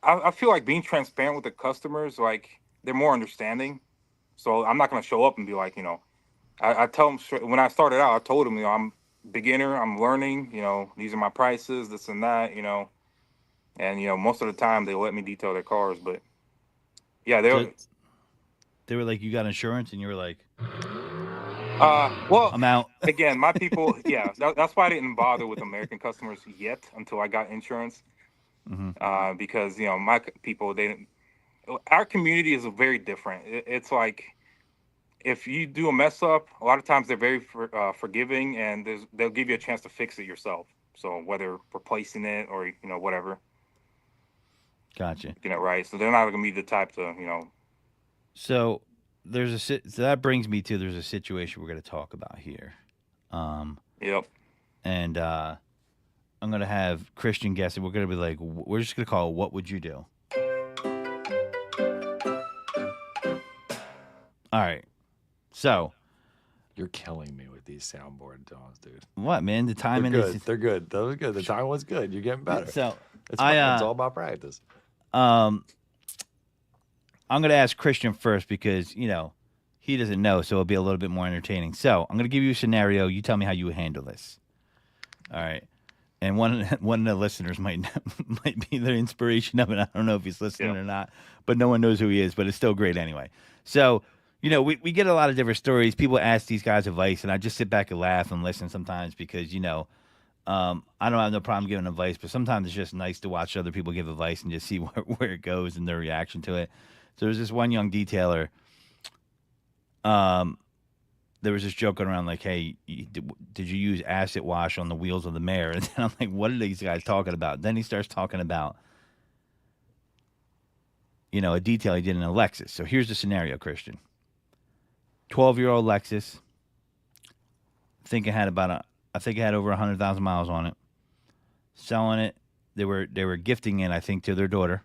I feel like being transparent with the customers, like they're more understanding. So I'm not gonna show up and be like, I tell them when I started out, I told them, I'm beginner, I'm learning. These are my prices, this and that. And most of the time they let me detail their cars, but yeah, So they. they were like, you got insurance, and you were like, Well, I'm out. again, my people, yeah, that's why I didn't bother with American customers yet until I got insurance. Hmm. Because my people, our community is very different. It's like if you do a mess up, a lot of times they're very forgiving, and they'll give you a chance to fix it yourself. So whether replacing it or whatever, Gotcha. getting it right. So they're not gonna be the type to So so that brings me to there's a situation we're going to talk about here. Um, Yep. and I'm going to have Christian guess it. We're going to be like, we're just going to call it, what would you do? All right. So, You're killing me with these soundboard tones, dude. what, man? The They're timing good. is. They're good. That was good. The time was good. You're getting better. So, It's I, fun. It's all about practice. um, I'm going to ask Christian first because, he doesn't know, so it'll be a little bit more entertaining. So, I'm going to give you a scenario. You tell me how you would handle this. All right. And one of the listeners might might be the inspiration of it. I don't know if he's listening Yeah. or not, but no one knows who he is. But it's still great anyway. So we get a lot of different stories. People ask these guys advice, and I just sit back and laugh and listen sometimes because I don't have no problem giving advice, but sometimes it's just nice to watch other people give advice and just see where it goes and their reaction to it. So there's this one young detailer. Um, there was this joke going around like, "Hey, did you use acid wash on the wheels of the mare?" And then I'm like, "What are these guys talking about?" Then he starts talking about, a detail he did in a Lexus. So here's the scenario, Christian. 12-year-old Lexus. I think it had over 100,000 miles on it. Selling it, they were gifting it, I think, to their daughter.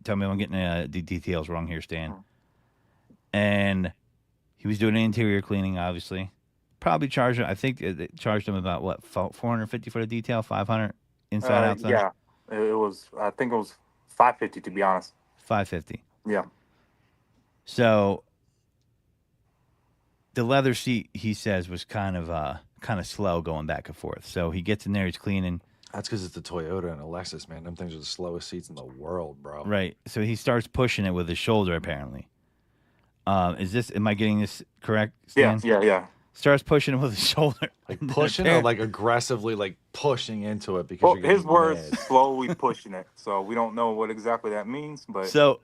Tell me if I'm getting the details wrong here, Stan. And he was doing interior cleaning, obviously. Probably charged. I think it charged him about what 450 for the detail, 500 inside outside, Yeah. It was. I think it was 550 to be honest. 550. Yeah. So the leather seat, he says, was kind of slow going back and forth. So he gets in there, he's cleaning. That's because it's a Toyota and a Lexus, man. Them things are the slowest seats in the world, bro. Right. So he starts pushing it with his shoulder, apparently. Am I getting this correct, Yeah. Stan? Yeah. Starts pushing it with his shoulder. Like And then pushing or like aggressively like pushing into it because Well, you're getting his words mad. slowly pushing it, so we don't know what exactly that means. But So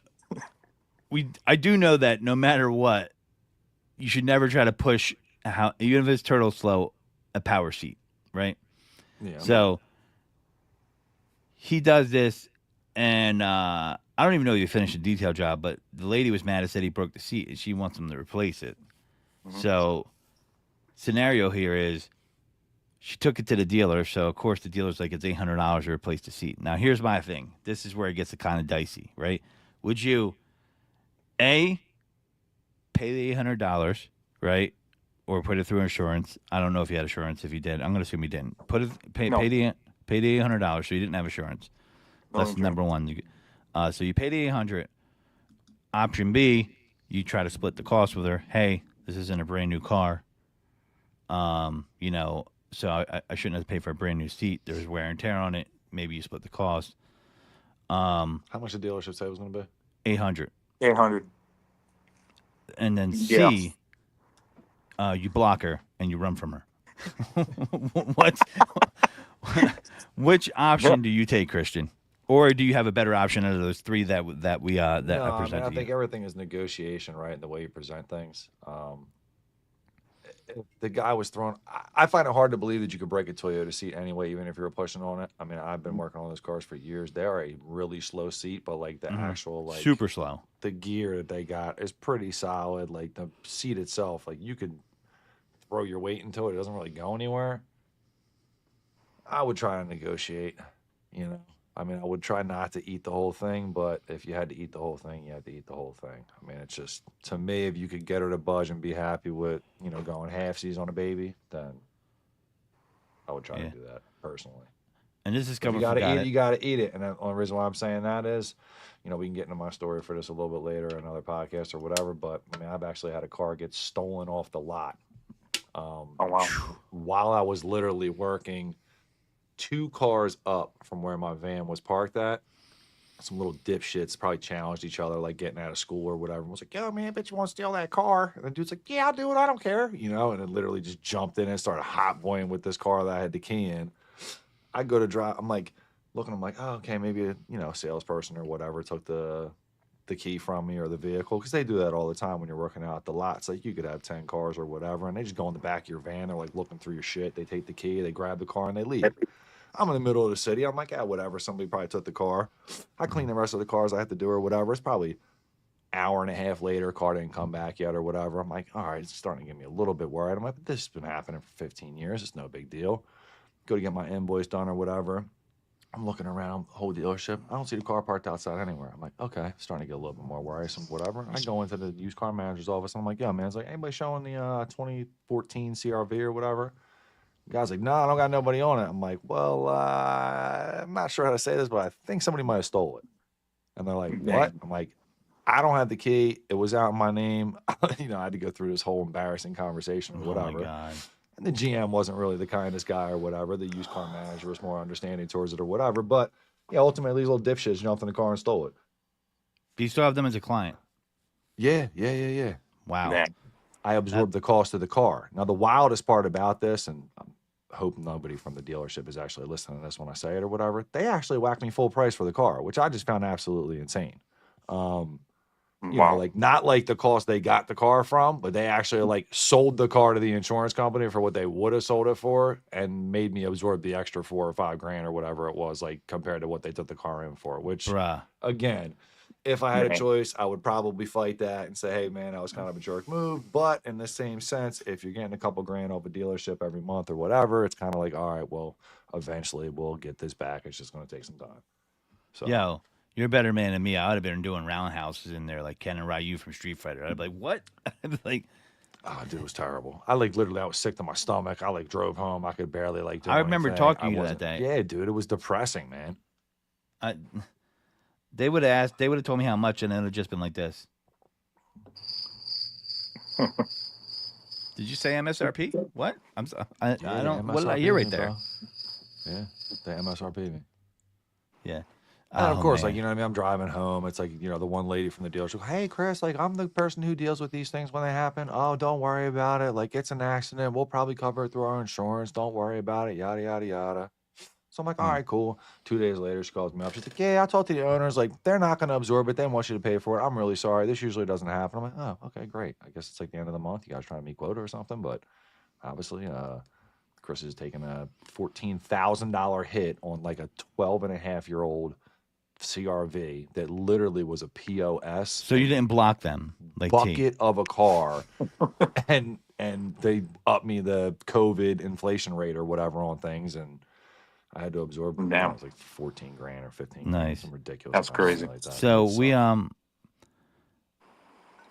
I do know that no matter what, you should never try to push even if it's turtle slow, a power seat, right? Yeah. So he does this, and I don't even know if he finished the detail job, but the lady was mad and said he broke the seat, and she wants him to replace it. So scenario here is she took it to the dealer, so of course the dealer's like, it's $800 to replace the seat. Now here's my thing. This is where it gets kind of dicey, right? Would you pay the $800, right, or put it through insurance? I don't know if you had insurance. If you did, I'm going to assume you didn't. Pay No. pay the $800, so you didn't have insurance. No That's insurance. number one. So you pay the 800. Option B, you try to split the cost with her. Hey, this isn't a brand new car. So I shouldn't have to pay for a brand new seat. There's wear and tear on it. Maybe you split the cost. How much the dealership say it was going to be? 800. 800. And then Yeah. C, you block her and you run from her. What's which option do you take, Christian? Or do you have a better option out of those three that I No, I mean, present I to think you? everything is negotiation, right? And the way you present things. If the guy was throwing, I find it hard to believe that you could break a Toyota seat anyway, even if you were pushing on it. I mean, I've been working on those cars for years. They are a really slow seat, but like the Hmm. actual, like Super slow. the gear that they got is pretty solid. Like the seat itself, like you could throw your weight into it. It doesn't really go anywhere. I would try and negotiate, you know. I mean, I would try not to eat the whole thing, but if you had to eat the whole thing, you had to eat the whole thing. I mean, it's just to me, if you could get her to budge and be happy with, going halfsies on a baby, then I would try to Yeah. do that personally. And this is If you coming from got to eat God. it, you got to eat it. And the only reason why I'm saying that is, we can get into my story for this a little bit later, another podcast or whatever. But I mean, I've actually had a car get stolen off the lot Oh wow. while I was literally working 2 cars up from where my van was parked at. Some little dipshits probably challenged each other, like getting out of school or whatever. And was like, "Yo, man, bitch, you want to steal that car?" And the dude's like, "Yeah, I'll do it. I don't care." And then literally just jumped in and started hot boying with this car that I had the key in. I go to drive. I'm like, looking. I'm like, oh, okay, maybe a salesperson or whatever took the key from me or the vehicle, because they do that all the time when you're working out at the lots. Like you could have 10 cars or whatever, and they just go in the back of your van. They're like looking through your shit. They take the key, they grab the car, and they leave. I'm in the middle of the city. I'm like, yeah, whatever. Somebody probably took the car. I clean the rest of the cars I have to do or whatever. It's probably hour and a half later. Car didn't come back yet or whatever. I'm like, all right, it's starting to get me a little bit worried. I'm like, but this has been happening for 15 years. It's no big deal. Go to get my invoice done or whatever. I'm looking around the whole dealership. I don't see the car parked outside anywhere. I'm like, okay, starting to get a little bit more worrisome, whatever. I go into the used car manager's office. And I'm like, yeah, man. It's like, anybody showing the 2014 CRV or whatever? The guy's like, no, I don't got nobody on it. I'm like, well, I'm not sure how to say this, but I think somebody might have stole it. And they're like, what? Dang. I'm like, I don't have the key. It was out in my name. I had to go through this whole embarrassing conversation or Oh my whatever. God. And the GM wasn't really the kindest guy or whatever. The used car manager was more understanding towards it or whatever. But yeah, ultimately, these little dipshits jumped in the car and stole it. Do you still have them as a client? Yeah. Wow. Dang. I absorbed the cost of the car. Now, the wildest part about this, and I hope nobody from the dealership is actually listening to this when I say it or whatever, they actually whacked me full price for the car, which I just found absolutely insane. Wow. Like not like the cost they got the car from, but they actually like sold the car to the insurance company for what they would have sold it for and made me absorb the extra 4 or 5 grand or whatever it was, like compared to what they took the car in for, which Bruh. again, if I had a Dang. choice, I would probably fight that and say, hey man, that was kind of a jerk move. But in the same sense, if you're getting a couple grand off a dealership every month or whatever, it's kind of like, all right, well, eventually we'll get this back. It's just going to take some time. So Yo, you're a better man than me. I would have been doing roundhouses in there like Ken and Ryu from Street Fighter. I'd be like, what? I'd be like, oh, dude, it was terrible. I like literally, I was sick to my stomach. I like drove home. I could barely like do I remember anything. talking I to you that wasn't- day. Yeah, dude, it was depressing, man. I, they would have asked. They would have told me how much, and it would have just been like this. Did you say MSRP? What? I'm sorry. I Yeah, don't. the What did I MSRP hear right me, there? bro. Yeah, the MSRP me. Yeah. And of Oh, course, man. like, you know what I mean? I'm driving home. It's like, the one lady from the dealership, hey, Chris, like, I'm the person who deals with these things when they happen. Oh, don't worry about it. Like, it's an accident. We'll probably cover it through our insurance. Don't worry about it. Yada, yada, yada. So I'm like, all Hmm. right, cool. 2 days later, she calls me up. She's like, yeah, I talked to the owners. Like, they're not going to absorb it. They want you to pay for it. I'm really sorry. This usually doesn't happen. I'm like, oh, okay, great. I guess it's like the end of the month. You guys trying to meet quota or something. But obviously, Chris is taking a $14,000 hit on like a 12-and-a-half-year-old CRV that literally was a POS. So you didn't block them like T. bucket of a car, and they upped me the COVID inflation rate or whatever on things, and I had to absorb. It Damn. was like 14 grand or 15 Nice. grand, some ridiculous. That's amount crazy. like that. So It we sucked.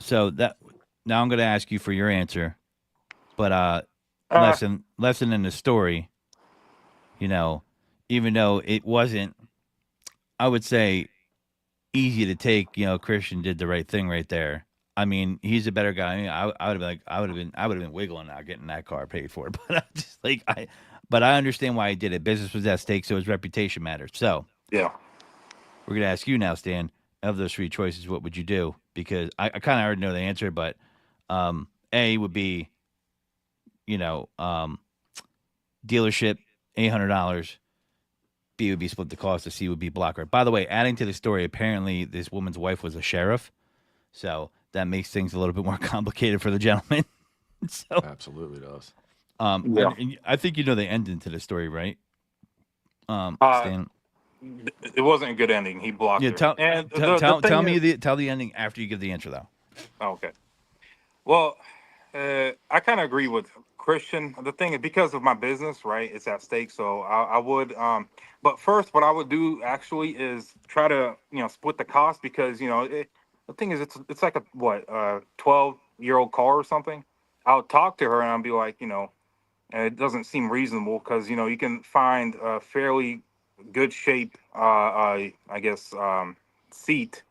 So that now I'm going to ask you for your answer, but Uh, lesson in the story. Even though it wasn't, I would say, easy to take. Christian did the right thing right there. I mean, he's a better guy. I mean, I would have been like, I would have been wiggling out getting that car paid for. But I just like but I understand why he did it. Business was at stake, so his reputation matters. So yeah. we're gonna ask you now, Stan. Of those three choices, what would you do? Because I kind of already know the answer, but A would be, you know, dealership, $800. B would be split the cost. The C would be blocker. By the way, adding to the story, apparently this woman's wife was a sheriff, so that makes things a little bit more complicated for the gentleman. So, Absolutely does. Yeah. and I think you know the ending to the story, right? Uh, Stan. it wasn't a good ending. He blocked Yeah, her. And the tell thing me is, tell the ending after you give the answer though. okay. Well, I kind of agree with Christian. The thing is, because of my business, right? It's at stake. So I would, but first, what I would do actually is try to, split the cost because the thing is, it's like a what, 12-year-old car or something. I'll talk to her and I'll be like, and it doesn't seem reasonable because you can find a fairly good shape, I guess, seat,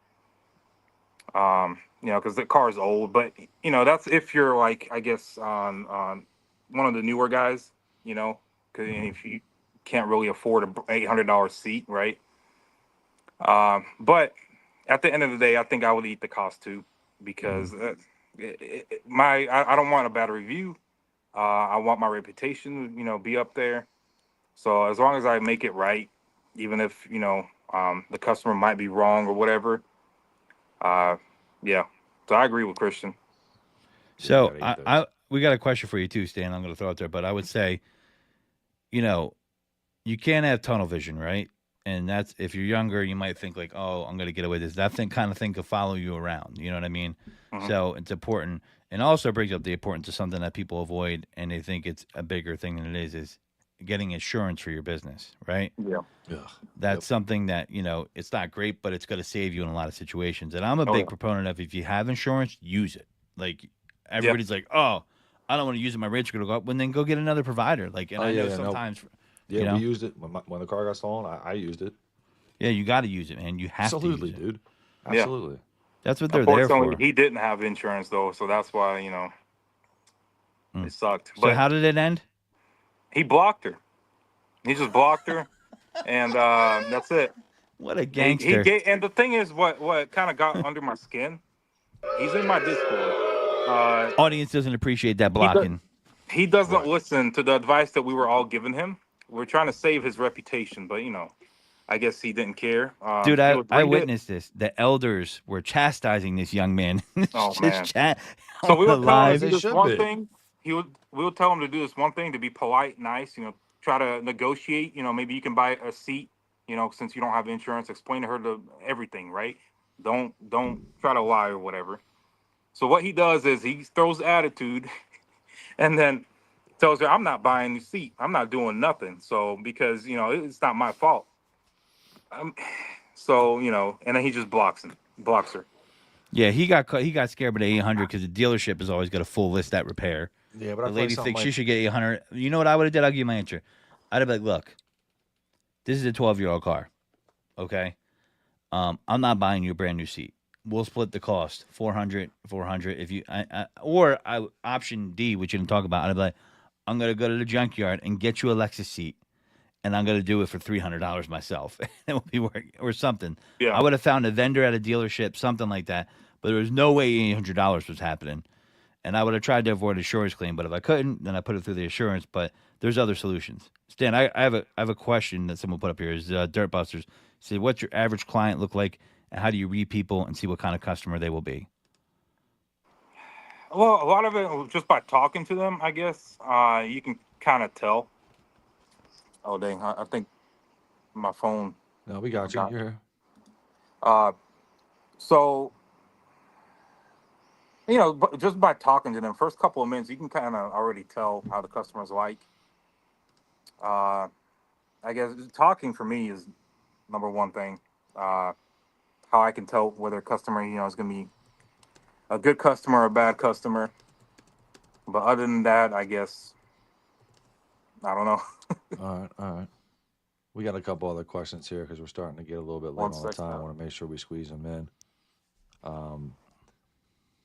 because the car is old. But that's if you're like, I guess, on one of the newer guys, because if you can't really afford a $800 seat, right? But at the end of the day, I think I would eat the cost too because I don't want a bad review. I want my reputation, be up there. So as long as I make it right, even if the customer might be wrong or whatever, uh, yeah. So I agree with Christian. Yeah, you So gotta eat those. we got a question for you too, Stan. I'm going to throw it there, but I would say, you know, you can't have tunnel vision, right? And that's if you're younger, you might think like, oh, I'm going to get away with this. That thing kind of thing could follow you around. You know what I mean? Hmm. So it's important, and also brings up the importance of something that people avoid, and they think it's a bigger thing than it is getting insurance for your business, right? Yeah. Ugh. That's something that it's not great, but it's going to save you in a lot of situations. And I'm a Oh yeah. big proponent of if you have insurance, use it. Like Yeah. everybody's like, oh, I don't want to use it. My rates are going to go up. When then go get another provider. Like, and Oh I know yeah, no. sometimes, Yeah, we used it when the car got stolen. I used it. yeah, you got to use it, man. You have to Absolutely, use it. dude. Yeah. Absolutely. That's what they're there Unfortunately, for. he didn't have insurance though, so that's why Mm. it sucked. So But how did it end? he blocked her. He just blocked her, and that's it. What a He gangster. gave, and the thing is, what kind of got under my skin. He's in my Discord. Uh, Audience doesn't appreciate that he does, blocking. he doesn't What? listen to the advice that we were all giving him. We're trying to save his reputation, but I guess he didn't care. Dude, He I, would I read it. witnessed this. The elders were chastising this young man. Oh Just man. chat So on we the would tell him to As live. do they this should one be. thing. We would tell him to do this one thing to be polite, nice. Try to negotiate. Maybe you can buy a seat. Since you don't have insurance, explain to her everything, right? Don't try to lie or whatever. So what he does is he throws attitude, and then tells her, "I'm not buying the seat. I'm not doing nothing." So because it's not my fault. Um, so and then he just blocks her. Yeah, he got scared with the 800 because the dealership has always got a full list at repair. Yeah, but I The feel like lady something thinks she like should get 800. You know what I would have did? I'll give you my answer. I'd have been like, look, this is a 12-year-old car. Okay, I'm not buying you a brand new seat. We'll split the cost, 400, 400. If you, option D, which you didn't talk about, I'd be like, I'm gonna go to the junkyard and get you a Lexus seat, and I'm gonna do it for $300 myself. It will be work or something. Yeah. I would have found a vendor at a dealership, something like that. But there was no way $800 was happening, and I would have tried to avoid insurance claim. But if I couldn't, then I put it through the insurance. But there's other solutions. Stan, I have a question that someone put up here. Is Dirt Busters say what's your average client look like, and how do you read people and see what kind of customer they will be? Well, a lot of it just by talking to them, I guess. You can kind of tell. Oh dang! I think my phone no, we got you. got. You're here. Uh, so but just by talking to them, first couple of minutes, you can kind of already tell how the customer's like. Uh, I guess talking for me is number one thing. Uh, how I can tell whether a customer, is going to be a good customer or a bad customer. But other than that, I guess I don't know. All right, all right. We got a couple other questions here because we're starting to get a little bit late One on the second. time. I want to make sure we squeeze them in. Um,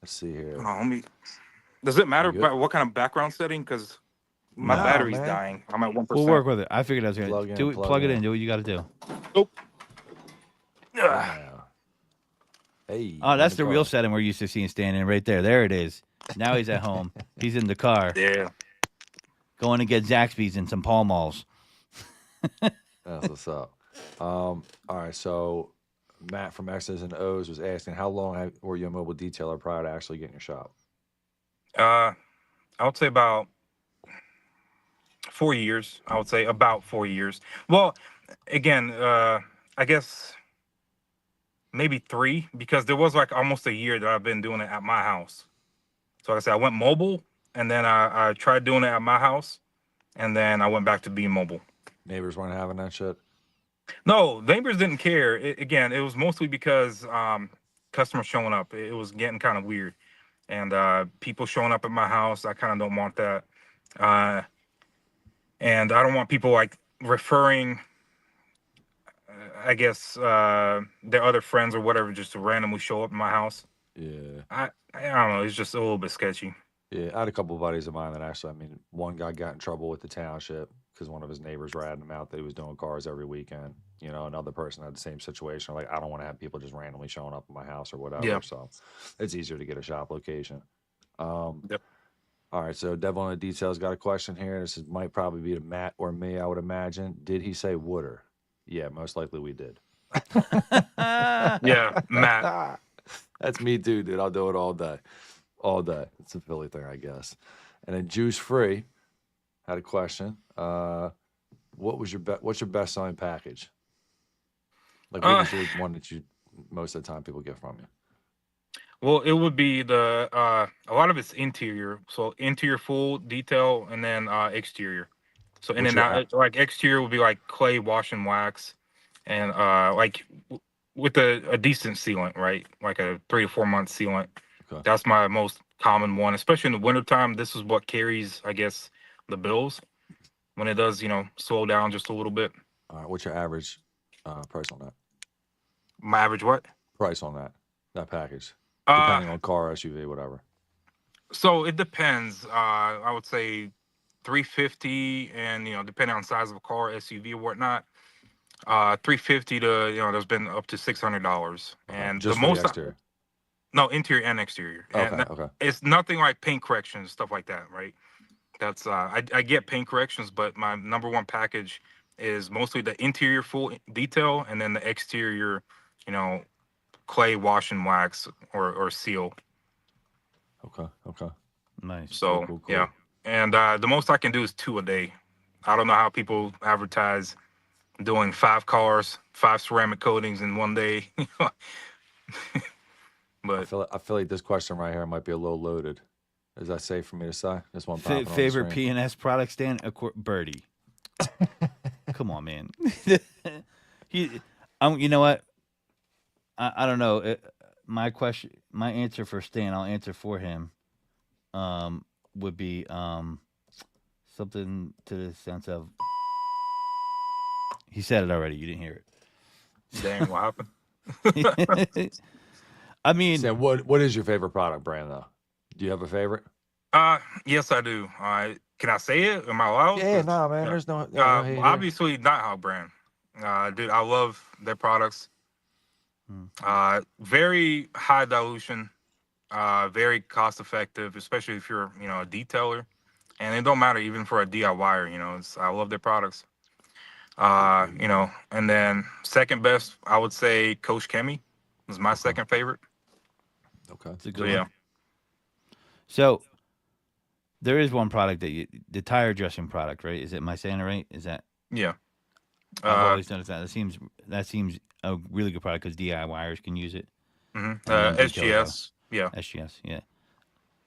let's see Hold here. on, let me. Does it matter You good? what kind of background setting? Because my No, Nah, battery's man. dying. I'm at we'll 1%. work with it. I figured I was gonna Plug in, do it. plug Plug it in. in. Do what you got to do. Nope. Yeah. Hey, Oh, we're in that's the the real car. setting we're used to seeing standing right there. There it is. Now he's at home. He's in the car Yeah. going to get Zaxby's and some Pall Malls. That's what's up. All right. So Matt from X's and O's was asking, how long were you a mobile detailer prior to actually getting your shop? I would say about 4 years. I would say about 4 years. Well, again, I guess maybe three, because there was like almost a year that I've been doing it at my house. So like I said, I went mobile, and then I tried doing it at my house, and then I went back to being mobile. Neighbors weren't having that shit. No, neighbors didn't care. Again, it was mostly because customers showing up. It was getting kind of weird, and people showing up at my house. I kind of don't want that, uh, and I don't want people like referring, I guess, their other friends or whatever, just to randomly show up in my house. Yeah. I don't know. It's just a little bit sketchy. Yeah. I had a couple of buddies of mine that actually, I mean, one guy got in trouble with the township because one of his neighbors ratted him out that he was doing cars every weekend. You know, another person had the same situation. Like, I don't want to have people just randomly showing up at my house or Yeah. whatever. So it's easier to get a shop location. Um, Yep. all right. So Devil on the Details got a question here. This might probably be to Matt or me, I would imagine. Did he say wooder? Yeah, most likely we did. Yeah, Matt. That's me too, dude. I'll do it all day. All day. It's a Philly thing, I guess. And then Juice Free had a question. What's your best selling package? Like, what Uh, is your one that you most of the time people get from you? well, it would be the a lot of it's interior, so interior full detail, and then exterior. So and What's then your like exterior would be like clay wash and wax, and like with a decent sealant, right? Like a 3 to 4 month sealant. okay? That's my most common one, especially in the wintertime. This is what carries, I guess, the bills when it does, slow down just a little bit. All right. What's your average price on that? My average what? Price on that package, Uh, depending on car, SUV, whatever. so it depends. I would say 350, and depending on size of a car, SUV or whatnot, 350 to there's been up to $600, Okay, and the just for the most exterior. no, interior and exterior, Okay, and okay, it's nothing like paint corrections, stuff like that, right? That's I get paint corrections, but my number one package is mostly the interior full detail, and then the exterior, you know, clay wash and wax or seal. okay. Nice. Cool, So cool, yeah, cool. and the most I can do is two a day. I don't know how people advertise doing 5 cars, 5 ceramic coatings in one day, I but feel like this question right here might be a little loaded. Is that safe for me to say? This one popping on the Favorite screen. P&S product stand? Birdie. Come on, man. he, you know what? I don't know. My answer for Stan, I'll answer for him. Would be something to the sense of he said it already. You didn't hear dang, what happened? it. I mean, Sam, what is your favorite product brand though? Do you have a favorite? Yes, I do. Can I say it? Am I allowed? Yeah, 'Cause, nah, man. yeah. There's no hate here. Obviously, Nighthawk brand. Dude, I love their products. hmm, Very high dilution. Very cost effective, especially if you're, a detailer. And it don't matter even for a DIYer. I love their products. And then second best, I would say Coach Kemi is my Okay, second favorite. okay. it's a So good yeah, one. So there is one product the tire dressing product, right? Is it? Am I saying it right? Is that? yeah. I've Uh, always noticed that. That seems a really good product because DIYers can use it, and then detailers are SGS, yeah. SGS. Yeah.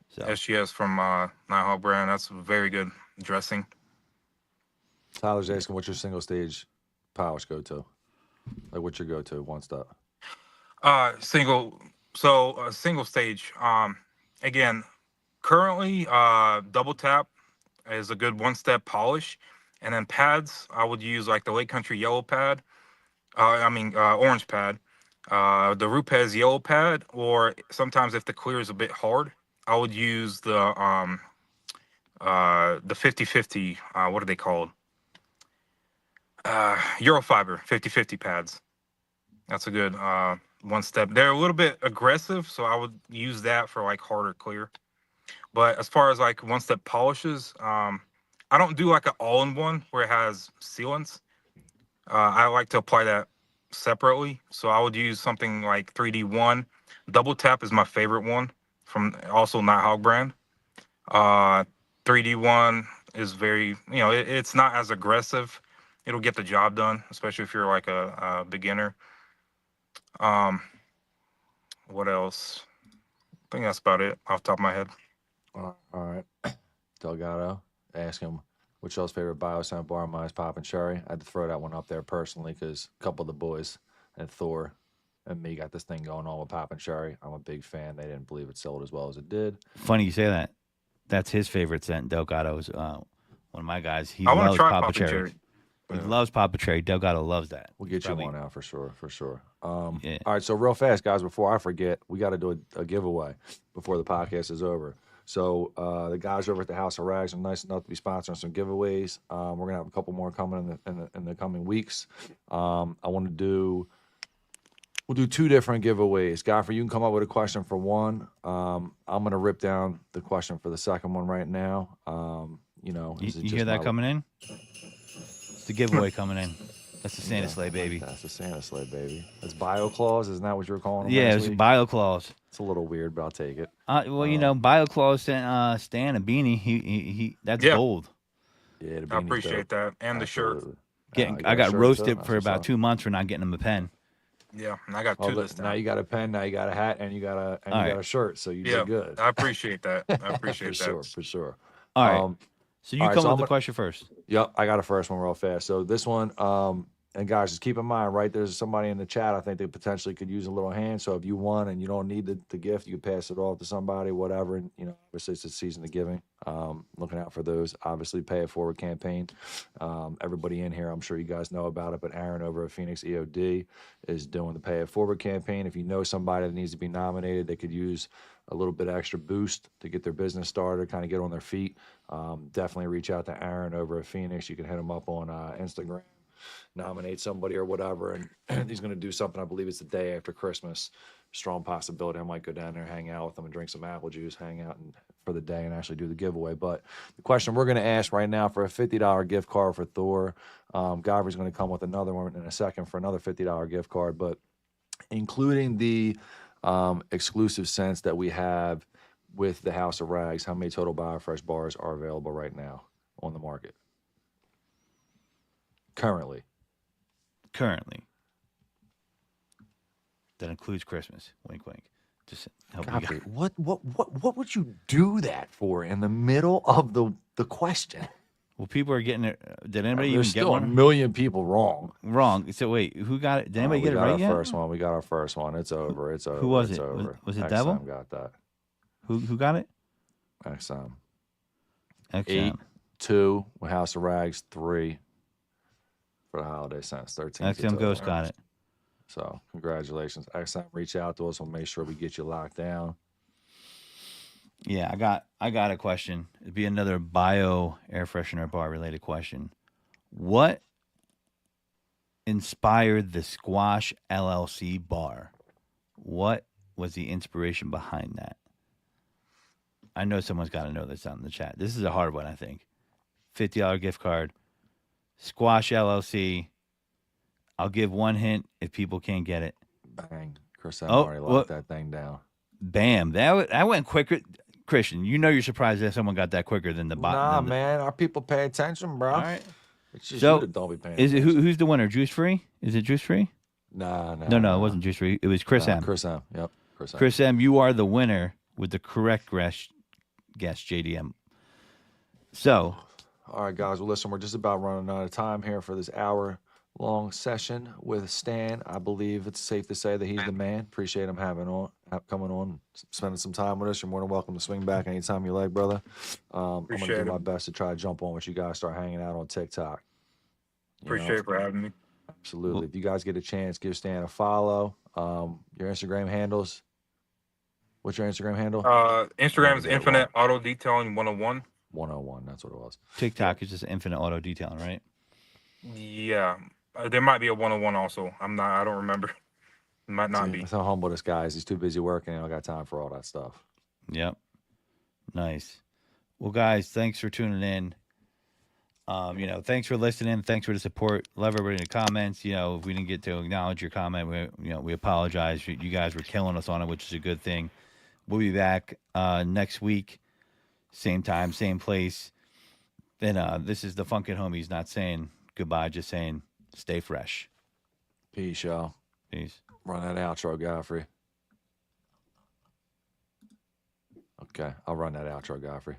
So SGS from Nighthawk brand. That's very good dressing. Tyler's asking, what's your single stage polish go to? Like, what's your go to one step? Single. So single stage. Again, currently, double tap is a good one-step polish, and then pads. I would use like the Lake Country yellow pad. Orange pad. The Rupes yellow pad, or sometimes if the clear is a bit hard, I would use the 50/50. What are they called? Eurofiber 50/50 pads. That's a good one step. They're a little bit aggressive, so I would use that for like harder clear. But as far as like one step polishes, I don't do like an all in one where it has sealants. I like to apply that separately. So I would use something like 3D1. Double Tap is my favorite one from also Nighthawk brand. Uh, 3D1 is very, it's not as aggressive. It'll get the job done, especially if you're like a beginner. Um, what else? I think that's about it off the top of my head. All right. Delgado, ask him which y'all's favorite bioscent bar. Mine's Pop and Cherry. I had to throw that one up there personally because a couple of the boys and Thor and me got this thing going on with Pop and Cherry. I'm a big fan. They didn't believe it sold as well as it did. Funny you say that. That's his favorite scent. Delgado's one of my guys. He I want to loves try Papa Pop and Cherry. Cherry. He loves Papa Cherry. Delgado loves that. We'll get Probably- you one out for sure. Yeah. All right, so real fast, guys, before I forget, we got to do a giveaway before the podcast is over. So the guys over at the House of Rags are nice enough to be sponsoring some giveaways. We're gonna have a couple more coming in the coming weeks. We'll do two different giveaways. Godfrey, you can come up with a question for one. I'm gonna rip down the question for the second one right now. You is it hear just that my- coming in? It's the giveaway coming in. That's the Santa sleigh, baby. That's the Santa sleigh, baby. That's BioClaws. Isn't that what you were calling them? Yeah, last it was week? BioClaws. It's a little weird, but I'll take it. BioClaws sent Stan a beanie. He that's Yeah. gold. Yeah, the I beanie's appreciate dope. that. And the shirt. Absolutely. I you got a shirt, roasted too? for That's about what's 2 months for not getting him a pen. Yeah, and I got up. two Oh, this now time. you got a pen, now you got a hat, and you got All a right. shirt. So you Yeah, did good. I appreciate that. I appreciate that. For sure. All right. So you all right, come so up I'm with the gonna- question first. Yep, I got a first one real fast. So this one, and guys, just keep in mind, right? There's somebody in the chat. I think they potentially could use a little hand. So if you won and you don't need the gift, you can pass it off to somebody, whatever. And obviously it's the season of giving. Looking out for those. Obviously, pay it forward campaign. Everybody in here, I'm sure you guys know about it. But Aaron over at Phoenix EOD is doing the pay it forward campaign. If you know somebody that needs to be nominated, they could use a little bit extra boost to get their business started, kind of get on their feet. Definitely reach out to Aaron over at Phoenix. You can hit him up on Instagram, nominate somebody or whatever. And he's going to do something, I believe it's the day after Christmas. Strong possibility I might go down there, hang out with them and drink some apple juice, hang out for the day and actually do the giveaway. But the question we're going to ask right now for a $50 gift card for Thor. Godfrey's going to come with another one in a second for another $50 gift card. But including the exclusive scents that we have with the House of Rags, how many total BioFresh bars are available right now on the market? Currently. That includes Christmas. Wink, wink. Just help you Godfrey, guys. what would you do that for in the middle of the question? Well, people are getting it. Did anybody There's even get still a one? million people wrong. Wrong. So wait, who got it? Did anybody get it right yet? First one. We got our first one. It's over. It's over. Who was it's it? Over. Was it XM Devil? got that. Who got it? XM. XM. 8-2 with House of Rags, 3 for the holiday scents. 13. XM Ghost got it. So congratulations. XM, reach out to us. We'll make sure we get you locked down. Yeah, I got a question. It'd be another bio air freshener bar related question. What inspired the Squash LLC bar? What was the inspiration behind that? I know someone's got to know this out in the chat. This is a hard one, I think. $50 gift card. Squash LLC. I'll give one hint if people can't get it. Bang. Chris Oh, already locked that thing down. Bam. That went quicker. Christian, you know you're surprised that someone got that quicker than the bot. Nah, man. Our people pay attention, bro. All right. It's just So, you that don't be paying Is it attention. who's the winner? Juice Free? Is it Juice Free? No, No, it wasn't Juice Free. It was Chris M. Chris M. Yep. Chris M. Chris M, you are the winner with the correct guess, JDM. So, All right, guys. Well, listen, we're just about running out of time here for this hour-long session with Stan. I believe it's safe to say that he's the man. Appreciate him coming on, spending some time with us. You're more than welcome to swing back anytime you like, brother. I'm going to Appreciate do my it. best to try to jump on with you guys, start hanging out on TikTok. You know? Appreciate it for having me. Absolutely. If you guys get a chance, give Stan a follow. Your Instagram handles. What's your Instagram handle? Instagram is Infinite Auto Detailing 101. 101. That's what it was. TikTok is just infinite auto detailing, right? Yeah, there might be a 101 also. I don't remember. Might not See, be. that's how humble this guy is. He's too busy working. He don't got time for all that stuff. Yep. Nice. Well, guys, thanks for tuning in. Thanks for listening. Thanks for the support. Love everybody in the comments. If we didn't get to acknowledge your comment, we apologize. You guys were killing us on it, which is a good thing. We'll be back next week, same time, same place. Then this is the Funkin' Homies, not saying goodbye, just saying stay fresh. Peace, y'all. Peace. Run that outro, Godfrey. Okay, I'll run that outro, Godfrey.